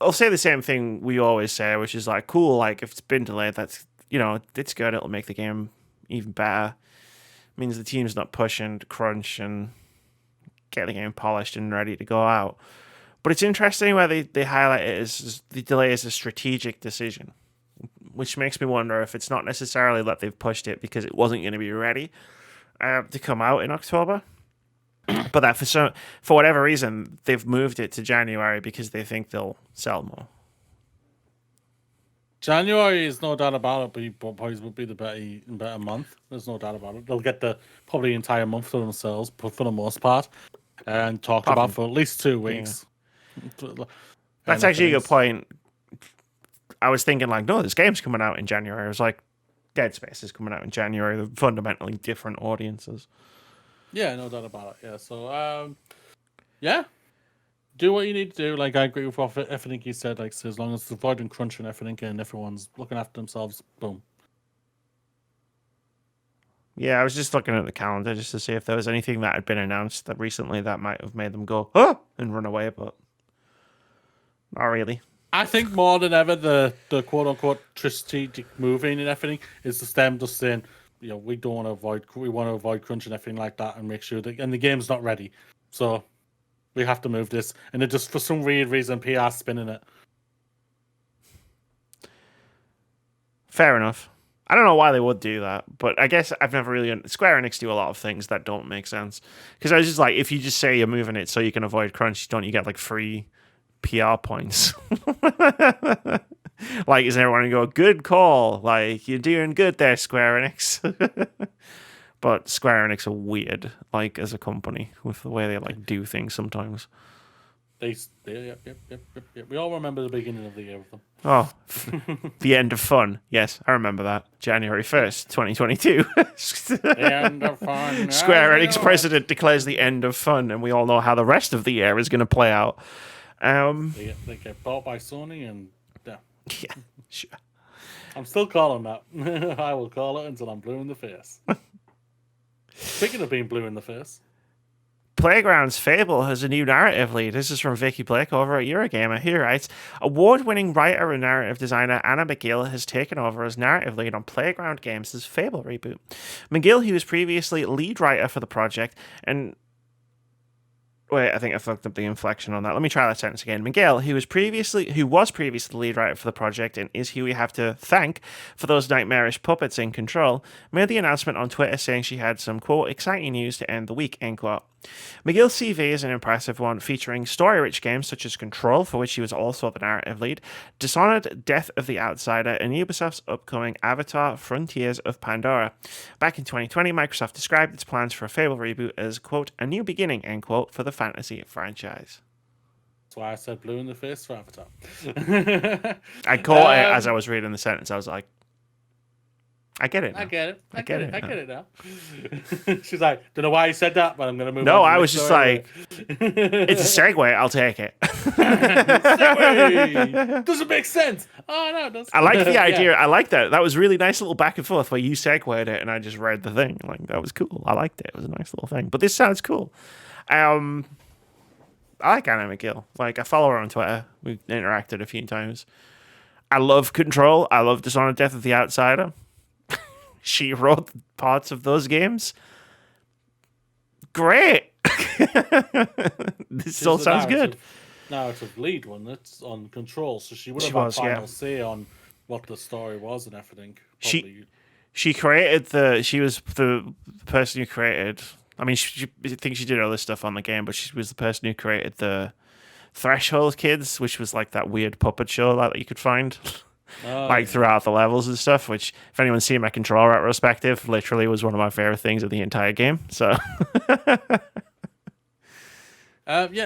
I'll say the same thing we always say, which is like, cool. Like, if it's been delayed, that's it's good. It'll make the game even better. It means the team's not pushing to crunch and get the game polished and ready to go out. But it's interesting where they highlight it as the delay is a strategic decision, which makes me wonder if it's not necessarily that they've pushed it because it wasn't going to be ready to come out in October, but that for whatever reason they've moved it to January because they think they'll sell more. January is no doubt about it, but probably would be the better month. There's no doubt about it. They'll get the probably entire month to themselves, for the most part, and talked about for at least 2 weeks. Yeah. That's actually a good point. I was thinking like, no, this game's coming out in January. I was like, Dead Space is coming out in January. They're fundamentally different audiences. Yeah, no doubt about it. Yeah, so yeah. Do what you need to do. Like, I agree with everything he said. Like, so as long as it's avoiding crunch and everything, and everyone's looking after themselves, boom. Yeah, I was just looking at the calendar just to see if there was anything that had been announced that recently that might have made them go, oh, and run away, but not really. I think more than ever, the quote-unquote strategic moving and everything is just them just saying, we want to avoid crunch and everything like that and make sure that, and the game's not ready. So we have to move this. And it just, for some weird reason, PR spinning it. Fair enough. I don't know why they would do that, but I guess I've never really... Square Enix do a lot of things that don't make sense. Because I was just like, if you just say you're moving it so you can avoid crunch, don't you get like free PR points? Like, isn't everyone going to go, good call? Like, you're doing good there, Square Enix. But Square Enix are weird, like, as a company, with the way they, like, do things sometimes. Yep. We all remember the beginning of the year with them. Oh, the end of fun. Yes, I remember that. January 1st, 2022. The end of fun. Square Enix president declares the end of fun, and we all know how the rest of the year is going to play out. They get bought by Sony, and yeah, sure. I'm still calling that. I will call it until I'm blue in the face. Speaking of being blue in the face, Playground's Fable has a new narrative lead. This is from Vicky Blake over at Eurogamer. He writes, award-winning writer and narrative designer Anna McGill has taken over as narrative lead on Playground Games' Fable reboot. McGill, who was previously lead writer for the project, and... Wait, I think I fucked up the inflection on that. Let me try that sentence again. McGill, who was previously the lead writer for the project and is who we have to thank for those nightmarish puppets in control, made the announcement on Twitter saying she had some, quote, exciting news to end the week, end quote. McGill's CV is an impressive one, featuring story-rich games such as Control, for which she was also the narrative lead, Dishonored, Death of the Outsider, and Ubisoft's upcoming Avatar, Frontiers of Pandora. Back in 2020, Microsoft described its plans for a Fable reboot as, quote, a new beginning, end quote, for the fantasy franchise. That's why I said blue in the face for Avatar. I caught it as I was reading the sentence. I was like, I get it now. I get it now. She's like, don't know why you said that, but I'm going to move on. No, I was just like, it's a segue. I'll take it. Segue! Doesn't make sense. Oh, no, it does. I like the idea. Yeah. I like that. That was really nice little back and forth where you segued it and I just read the thing. Like, that was cool. I liked it. It was a nice little thing. But this sounds cool. I like Anna McGill. Like, I follow her on Twitter. We've interacted a few times. I love Control. I love Dishonored, Death of the Outsider. She wrote parts of those games. Great. This all sounds good. Narrative lead one that's on Control, so she would have had final say on what the story was and everything. She created she was the person who created. I mean, I think she did all this stuff on the game, but she was the person who created the Threshold Kids, which was like that weird puppet show that you could find. Throughout the levels and stuff, which if anyone's seen my Control retrospective, literally was one of my favorite things of the entire game. So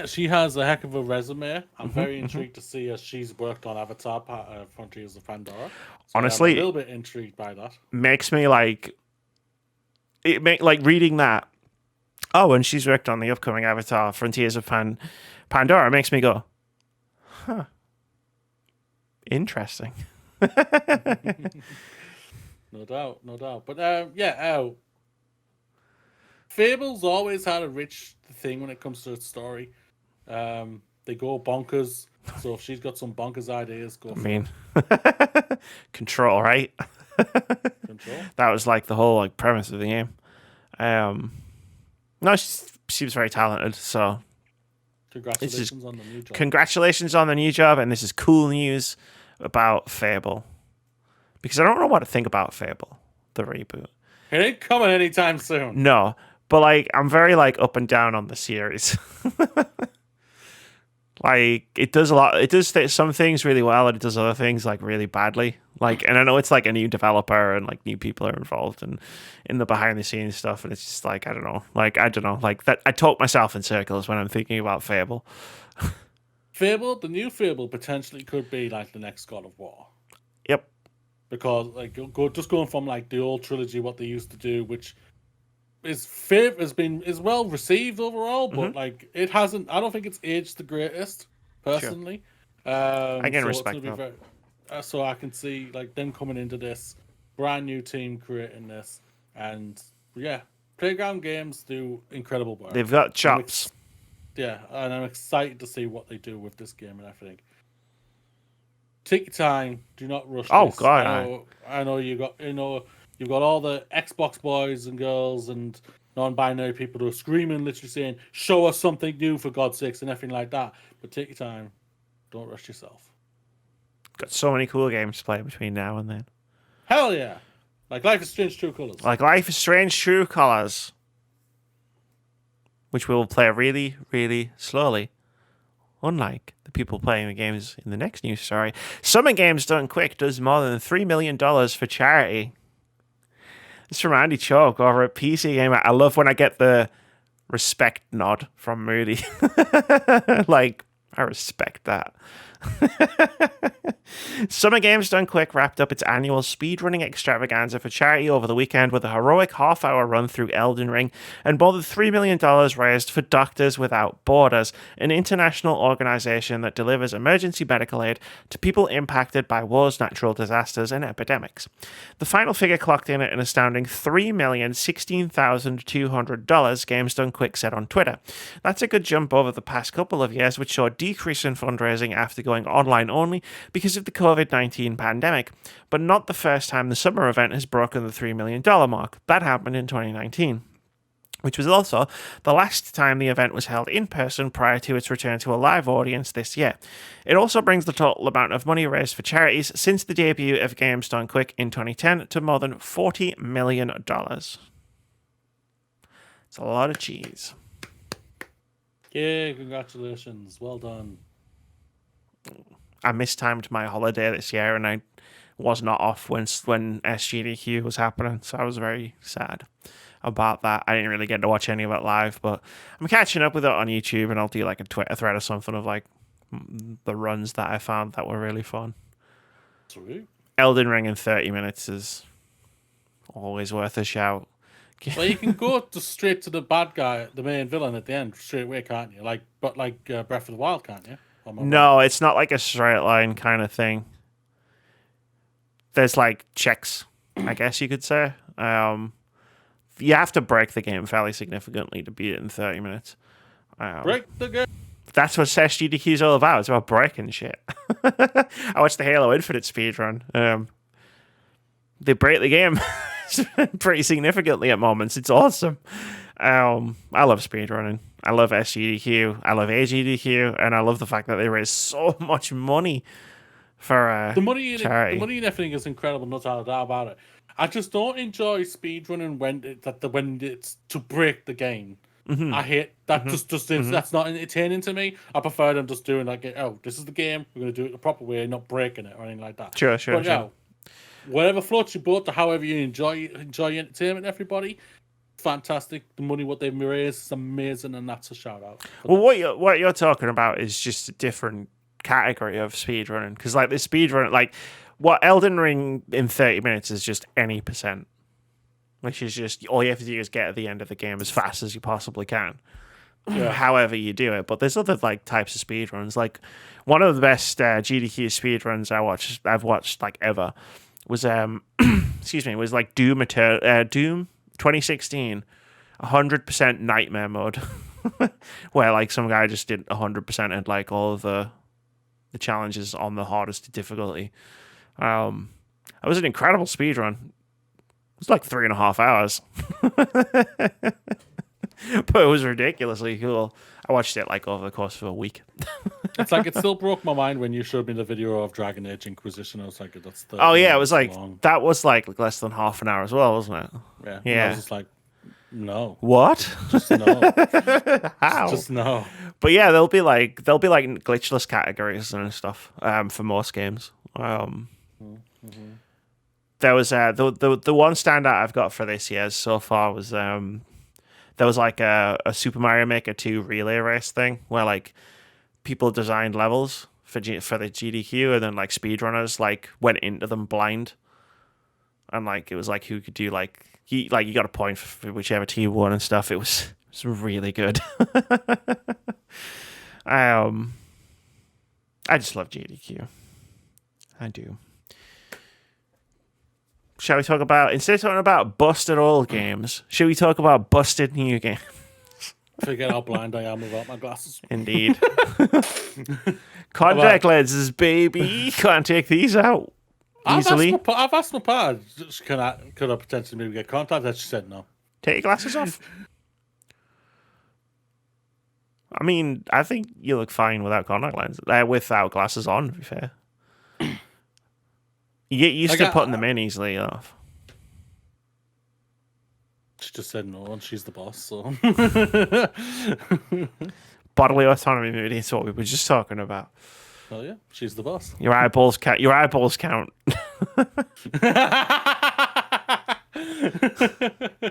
she has a heck of a resume. I'm very intrigued to see as she's worked on Avatar, Frontiers of Pandora. So honestly, I'm a little bit intrigued by that. Makes me reading that. Oh, and she's worked on the upcoming Avatar, Frontiers of Pandora. Makes me go, huh. Interesting. No doubt. But Fable's always had a rich thing when it comes to its story. They go bonkers. So if she's got some bonkers ideas, go for it. Control, right? Control. That was like the whole premise of the game. No, she was very talented. So congratulations on the new job. Congratulations on the new job, and this is cool news about Fable. Because I don't know what to think about Fable, the reboot. It ain't coming anytime soon. No, but I'm very up and down on the series. It does a lot. It does some things really well, and it does other things really badly. And I know it's a new developer and new people are involved and in the behind the scenes stuff, and it's just I don't know. That I talk myself in circles when I'm thinking about Fable. Fable, the new Fable potentially could be the next God of War. Yep. Because just going from the old trilogy, what they used to do, which is well received overall, but it hasn't. I don't think it's aged the greatest personally. Sure. I can respect that. So I can see them coming into this brand new team creating this, and Playground Games do incredible work. They've got chops. And I'm excited to see what they do with this game and everything. Take your time. Do not rush. Oh this. God! I know you've got all the Xbox boys and girls and non-binary people who are screaming, literally saying, "Show us something new for God's sakes," and everything like that. But take your time. Don't rush yourself. Got so many cool games to play between now and then. Hell yeah! Life is Strange True Colors. Life is Strange True Colors, which we will play really, really slowly. Unlike the people playing the games in the next news story, Summer Games Done Quick does more than $3 million for charity. It's from Andy Chalk over at PC Gamer. I love when I get the respect nod from Moody. Like, I respect that. Summer Games Done Quick wrapped up its annual speedrunning extravaganza for charity over the weekend with a heroic half-hour run through Elden Ring and more than $3 million raised for Doctors Without Borders, an international organization that delivers emergency medical aid to people impacted by wars, natural disasters, and epidemics. The final figure clocked in at an astounding $3,016,200, Games Done Quick said on Twitter. That's a good jump over the past couple of years, which saw a decrease in fundraising after going online only because of the COVID-19 pandemic, but not the first time the summer event has broken the $3 million mark. That happened in 2019. Which was also the last time the event was held in person prior to its return to a live audience this year. It also brings the total amount of money raised for charities since the debut of Games Done Quick in 2010 to more than $40 million. It's a lot of cheese. Yeah, congratulations. Well done. I mistimed my holiday this year and I was not off when SGDQ was happening, so I was very sad about that. I didn't really get to watch any of it live, but I'm catching up with it on YouTube, and I'll do like a Twitter thread or something of like the runs that I found that were really fun. Sweet. Elden Ring in 30 minutes is always worth a shout. Well, you can go straight to the bad guy, the main villain at the end, straight away, can't you? Like Breath of the Wild, can't you? No, it's not like a straight line kind of thing. There's like checks, I guess you could say. You have to break the game fairly significantly to beat it in 30 minutes. Break the game. That's what SGDQ is all about. It's about breaking shit. I watched the Halo Infinite speedrun. They break the game pretty significantly at moments. It's awesome. I love speedrunning. I love SGDQ. I love AGDQ. And I love the fact that they raise so much money for the money charity. The money and everything is incredible, not a doubt about it. I just don't enjoy speedrunning when it's to break the game. Mm-hmm. I hate that. Mm-hmm. That's not entertaining to me. I prefer them just doing like, oh, this is the game. We're going to do it the proper way, not breaking it or anything like that. Sure. But yeah, whatever floats your boat to however you enjoy entertainment, everybody. Fantastic. The money what they've raised is amazing, and that's a shout out. Well, what you're talking about is just a different category of speedrunning, because like the speedrun, like what Elden Ring in 30 minutes is just any percent, which is just all you have to do is get at the end of the game as fast as you possibly can. Yeah. However you do it. But there's other like types of speedruns. Like one of the best GDQ speedruns I've watched like ever was was like Doom 2016, 100% nightmare mode, where like some guy just did 100% and like all of the challenges on the hardest difficulty. It was an incredible speedrun. It was like 3.5 hours. But it was ridiculously cool. I watched it like over the course of a week. It's like it still broke my mind when you showed me the video of Dragon Age Inquisition. I was like, that's the it was like long. That was like less than half an hour as well, wasn't it? Yeah. I was just like, no. What? Just no. How? Just no. But yeah, there'll be like glitchless categories and stuff for most games. There was the one standout I've got for this year so far was there was like a Super Mario Maker 2 relay race thing where like people designed levels for the GDQ, and then like speedrunners like went into them blind, and like it was like who could do you got a point for whichever team won and stuff. It was really good. I just love GDQ. I do. Shall we talk about, instead of talking about busted old games, should we talk about busted new games? Forget how blind I am without my glasses. Indeed. Contact lenses, baby. Can't take these out easily. I've asked my partner, could I potentially maybe get contact lenses? She said no. Take your glasses off. I mean, I think you look fine without contact lenses. Without glasses on, to be fair. You get used to putting them in easily enough. She just said no, and she's the boss, so. Bodily autonomy, maybe it's what we were just talking about. Oh yeah, she's the boss. Your eyeballs count.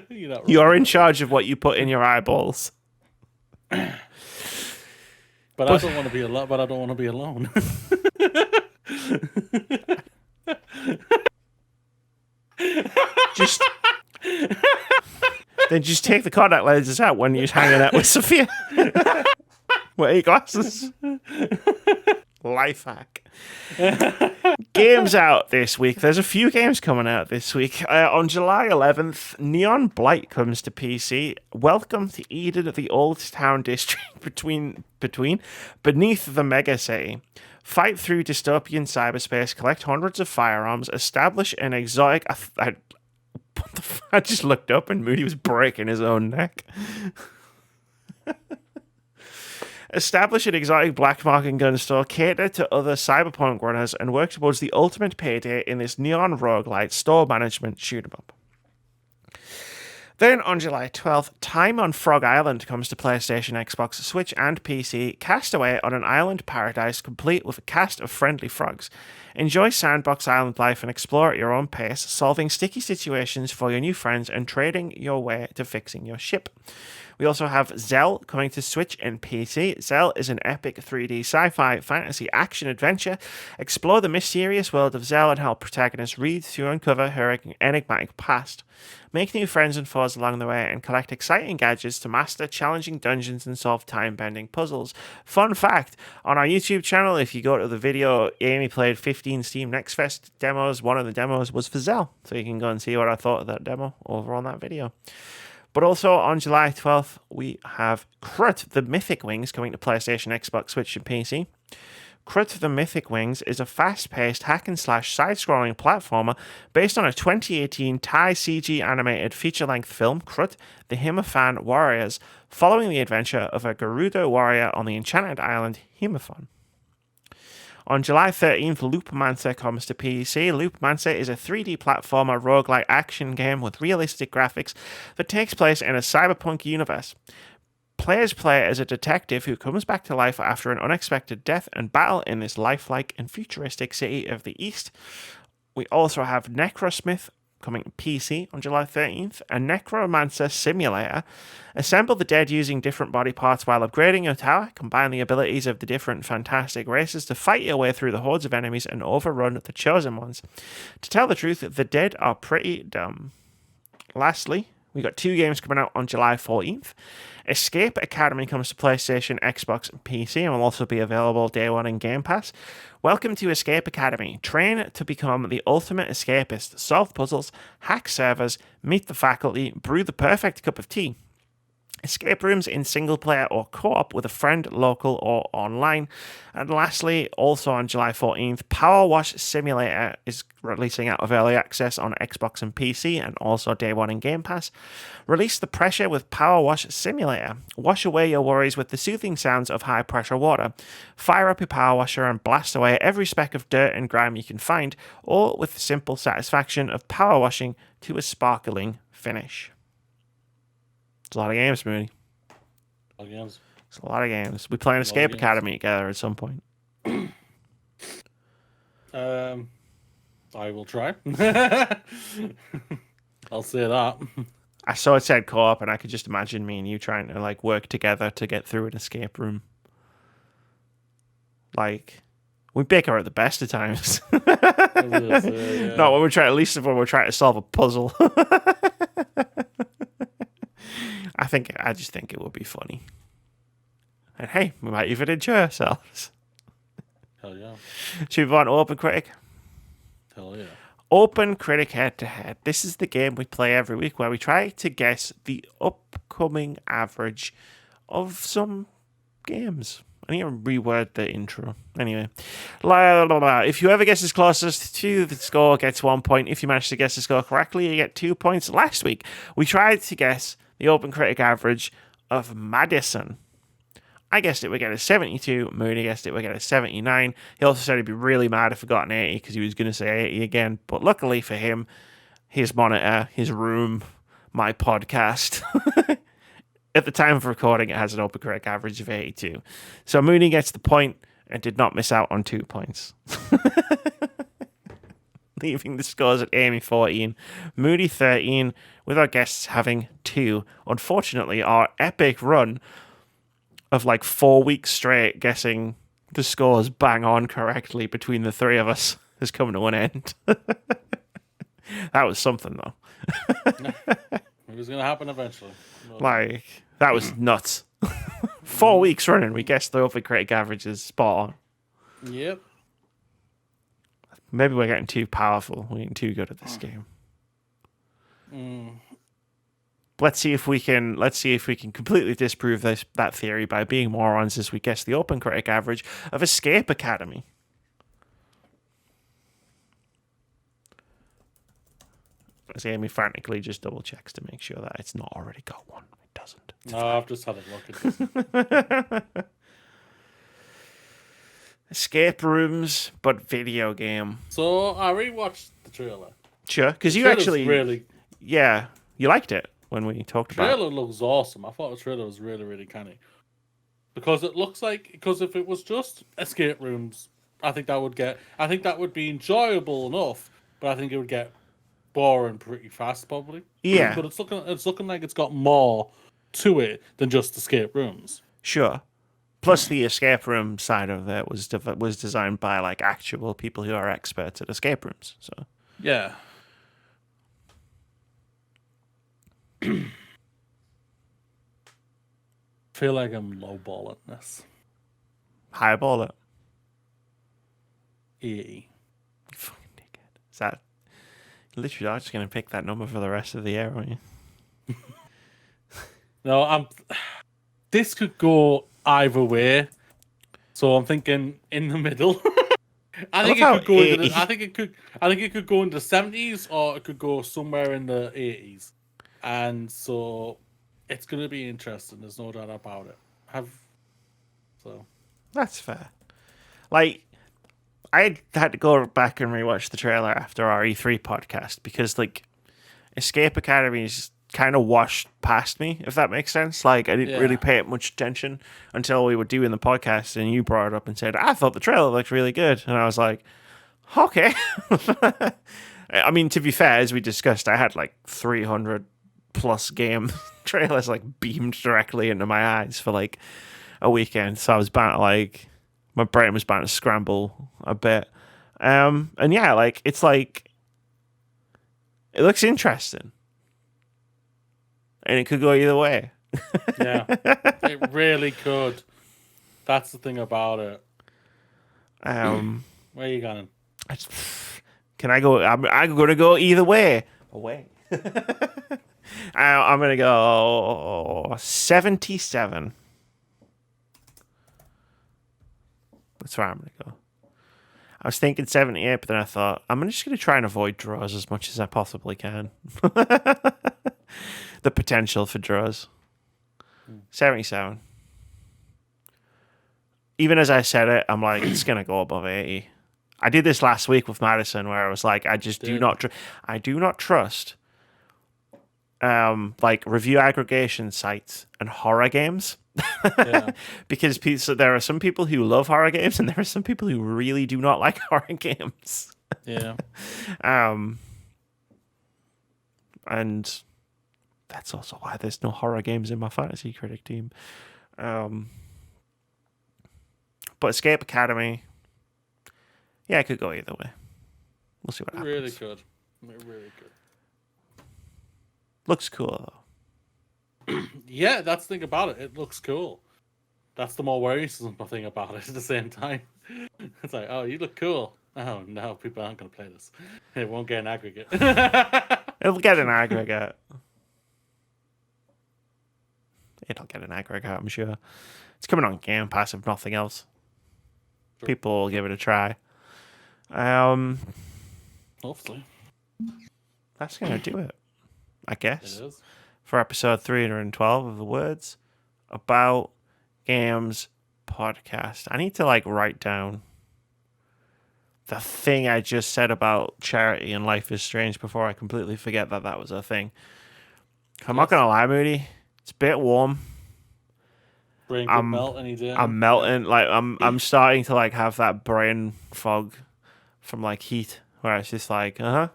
You're not wrong. You're in charge of what you put in your eyeballs. But I don't want to be alone. But I don't want to be alone. Just take the contact lenses out when you're hanging out with Sophia. Wear your glasses. Life hack. Games out this week. There's a few games coming out this week. On July 11th, Neon Blight comes to PC. Welcome to Eden, the Old Town District beneath the mega city. Fight through dystopian cyberspace, collect hundreds of firearms, establish an exotic... I just looked up and Moody was breaking his own neck. Establish an exotic black market gun store, cater to other cyberpunk runners, and work towards the ultimate payday in this neon roguelite store management shoot-em-up. Then on July 12th, Time on Frog Island comes to PlayStation, Xbox, Switch, and PC. Cast away on an island paradise complete with a cast of friendly frogs. Enjoy Sandbox Island life and explore at your own pace, solving sticky situations for your new friends and trading your way to fixing your ship. We also have Zell coming to Switch and PC. Zell is an epic 3D sci-fi fantasy action adventure. Explore the mysterious world of Zell and help protagonists read to uncover her enigmatic past. Make new friends and foes along the way and collect exciting gadgets to master challenging dungeons and solve time-bending puzzles. Fun fact, on our YouTube channel, if you go to the video, Amy played 15 Steam Next Fest demos. One of the demos was for Zell, so you can go and see what I thought of that demo over on that video. But also on July 12th, we have Crut the Mythic Wings coming to PlayStation, Xbox, Switch, and PC. Crut the Mythic Wings is a fast-paced hack-and-slash side-scrolling platformer based on a 2018 Thai CG animated feature-length film, Crut, the Himafan Warriors, following the adventure of a Gerudo warrior on the enchanted island Himafan. On July 13th, Loopmancer comes to PC. Loopmancer is a 3D platformer roguelike action game with realistic graphics that takes place in a cyberpunk universe. Players play as a detective who comes back to life after an unexpected death and battle in this lifelike and futuristic city of the East. We also have Necrosmith coming to PC on July 13th, a necromancer simulator. Assemble the dead using different body parts while upgrading your tower. Combine the abilities of the different fantastic races to fight your way through the hordes of enemies and overrun the chosen ones. To tell the truth, the dead are pretty dumb. Lastly, we got two games coming out on July 14th. Escape Academy comes to PlayStation, Xbox, and PC, and will also be available day one in Game Pass. Welcome to Escape Academy. Train to become the ultimate escapist. Solve puzzles, hack servers, meet the faculty, brew the perfect cup of tea. Escape rooms in single player or co-op with a friend, local or online. And lastly, also on July 14th, Power Wash Simulator is releasing out of early access on Xbox and PC and also day one in Game Pass. Release the pressure with Power Wash Simulator. Wash away your worries with the soothing sounds of high pressure water. Fire up your power washer and blast away every speck of dirt and grime you can find, all with the simple satisfaction of power washing to a sparkling finish. It's a lot of games, Mooney. It's a lot of games. We play an Escape Academy together at some point. I will try. I'll say that. I saw it said co-op, and I could just imagine me and you trying to like work together to get through an escape room. Like, we bicker at the best of times. Yeah. Not when we're trying, at least when we're trying to solve a puzzle. I just think it would be funny. And hey, we might even enjoy ourselves. Hell yeah. Should we move on to OpenCritic? Hell yeah. OpenCritic head-to-head. This is the game we play every week where we try to guess the upcoming average of some games. I need to reword the intro. Anyway. If whoever guesses closest to the score gets 1 point. If you manage to guess the score correctly, you get 2 points. Last week, we tried to guess the OpenCritic average of Madison. I guessed it would get a 72. Mooney guessed it would get a 79. He also said he'd be really mad if he got an 80 because he was going to say 80 again. But luckily for him, his monitor, his room, my podcast, at the time of recording, it has an OpenCritic average of 82. So Mooney gets the point and did not miss out on 2 points. leaving the scores at Amy 14, Moody 13, with our guests having 2. Unfortunately, our epic run of like 4 weeks straight guessing the scores bang on correctly between the three of us has come to an end. That was something, though. It was going to happen eventually. Like, that was nuts. 4 weeks running, we guessed the OpenCritic averages spot on. Yep. Maybe we're getting too powerful. We're getting too good at this game. Let's see if we can completely disprove that theory by being morons as we guess the OpenCritic average of Escape Academy. As Amy frantically just double checks to make sure that it's not already got one. It doesn't. No, I've just had a look at this. Escape rooms, but video game. So I rewatched the trailer. Sure, because you actually really, yeah, you liked it when we talked about it. The trailer looks awesome. I thought the trailer was really, really canny. Because it looks like, because if it was just escape rooms, I think that would be enjoyable enough, but I think it would get boring pretty fast, probably. Yeah. But it's looking like it's got more to it than just escape rooms. Sure. Plus, the escape room side of it was designed by like actual people who are experts at escape rooms. So yeah. Feel like I'm lowballing this. Highball it. 80. You fucking dickhead. Is that literally? I'm just gonna pick that number for the rest of the year, aren't you? No, this could go either way. So I'm thinking in the middle. I think it could go into the 70s or it could go somewhere in the 80s. And so it's going to be interesting. There's no doubt about it. That's fair. Like, I had to go back and rewatch the trailer after our E3 podcast because, like, Escape Academy's kind of washed past me, if that makes sense. Like, I didn't really pay it much attention until we were doing the podcast and you brought it up and said, I thought the trailer looked really good. And I was like, okay. I mean, to be fair, as we discussed, I had like 300 plus game trailers like beamed directly into my eyes for like a weekend. So I was bound to like, my brain was bound to scramble a bit. And yeah, like, it's like, it looks interesting. And it could go either way. Yeah, it really could. That's the thing about it. Where are you going? Can I go? I'm going to go either way. Away. I'm going to go 77. That's where I'm going to go. I was thinking 78, but then I thought, I'm just going to try and avoid draws as much as I possibly can. The potential for draws. 77. Even as I said it, I'm like, it's going to go above 80. I did this last week with Madison where I was like, I just do not trust like review aggregation sites and horror games. Yeah. Because there are some people who love horror games and there are some people who really do not like horror games. Yeah. And that's also why there's no horror games in my fantasy critic team. But Escape Academy, yeah, it could go either way. We'll see what happens. Really could. It really could. Looks cool, though. Yeah, that's the thing about it. It looks cool. That's the more worrisome thing about it at the same time. It's like, oh, you look cool. Oh, no, people aren't going to play this. It won't get an aggregate. It'll get an aggregate. It'll get an aggregate, I'm sure. It's coming on Game Pass, if nothing else. Sure. People will give it a try. Hopefully. That's going to do it, I guess. It is. For episode 312 of the Words About Games podcast. I need to write down the thing I just said about charity and Life is Strange before I completely forget that was a thing. I'm not going to lie, Moody. It's a bit warm. Brain could melt any day. I'm melting. I'm starting to have that brain fog from heat where it's just like, oh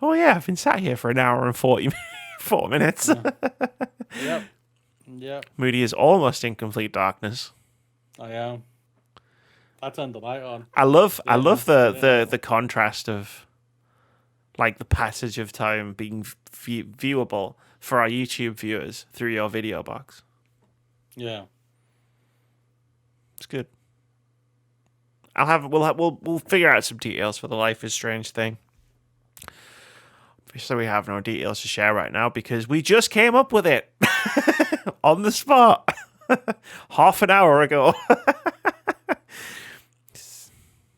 yeah, I've been sat here for an hour and 4 minutes. Yep. Yep. Moody is almost in complete darkness. I am. I turned the light on. I love the contrast of like the passage of time being viewable for our YouTube viewers through your video box. Yeah. It's good. We'll figure out some details for the Life is Strange thing. So we have no details to share right now because we just came up with it on the spot half an hour ago.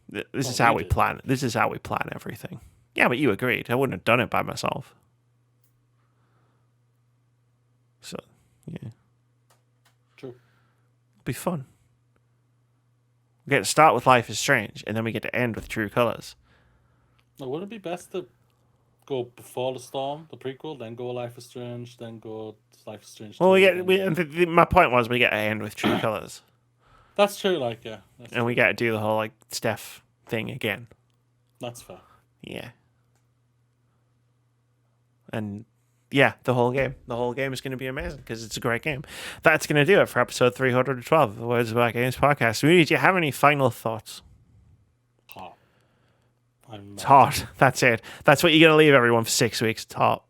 This is how we plan. This is how we plan everything. Yeah, but you agreed. I wouldn't have done it by myself. So, yeah. True. It'll be fun. We get to start with Life is Strange, and then we get to end with True Colors. Now, wouldn't it be best to go before the storm, the prequel, then go Life is Strange, then go Life is Strange 2? Well, my point was we get to end with True Colors. That's true, like, yeah. And we got to do the whole, like, Steph thing again. That's fair. Yeah. And, yeah, the whole game. The whole game is going to be amazing because it's a great game. That's going to do it for episode 312 of the Words About Games podcast. Rudy, do you have any final thoughts? Hot. It's hot. That's it. That's what you're going to leave everyone for 6 weeks. It's hot.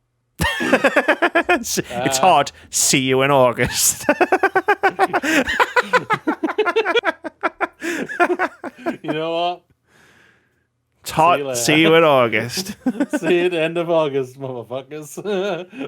It's hot. See you in August. You know what? It's hot. See you in August. See you at the end of August, motherfuckers.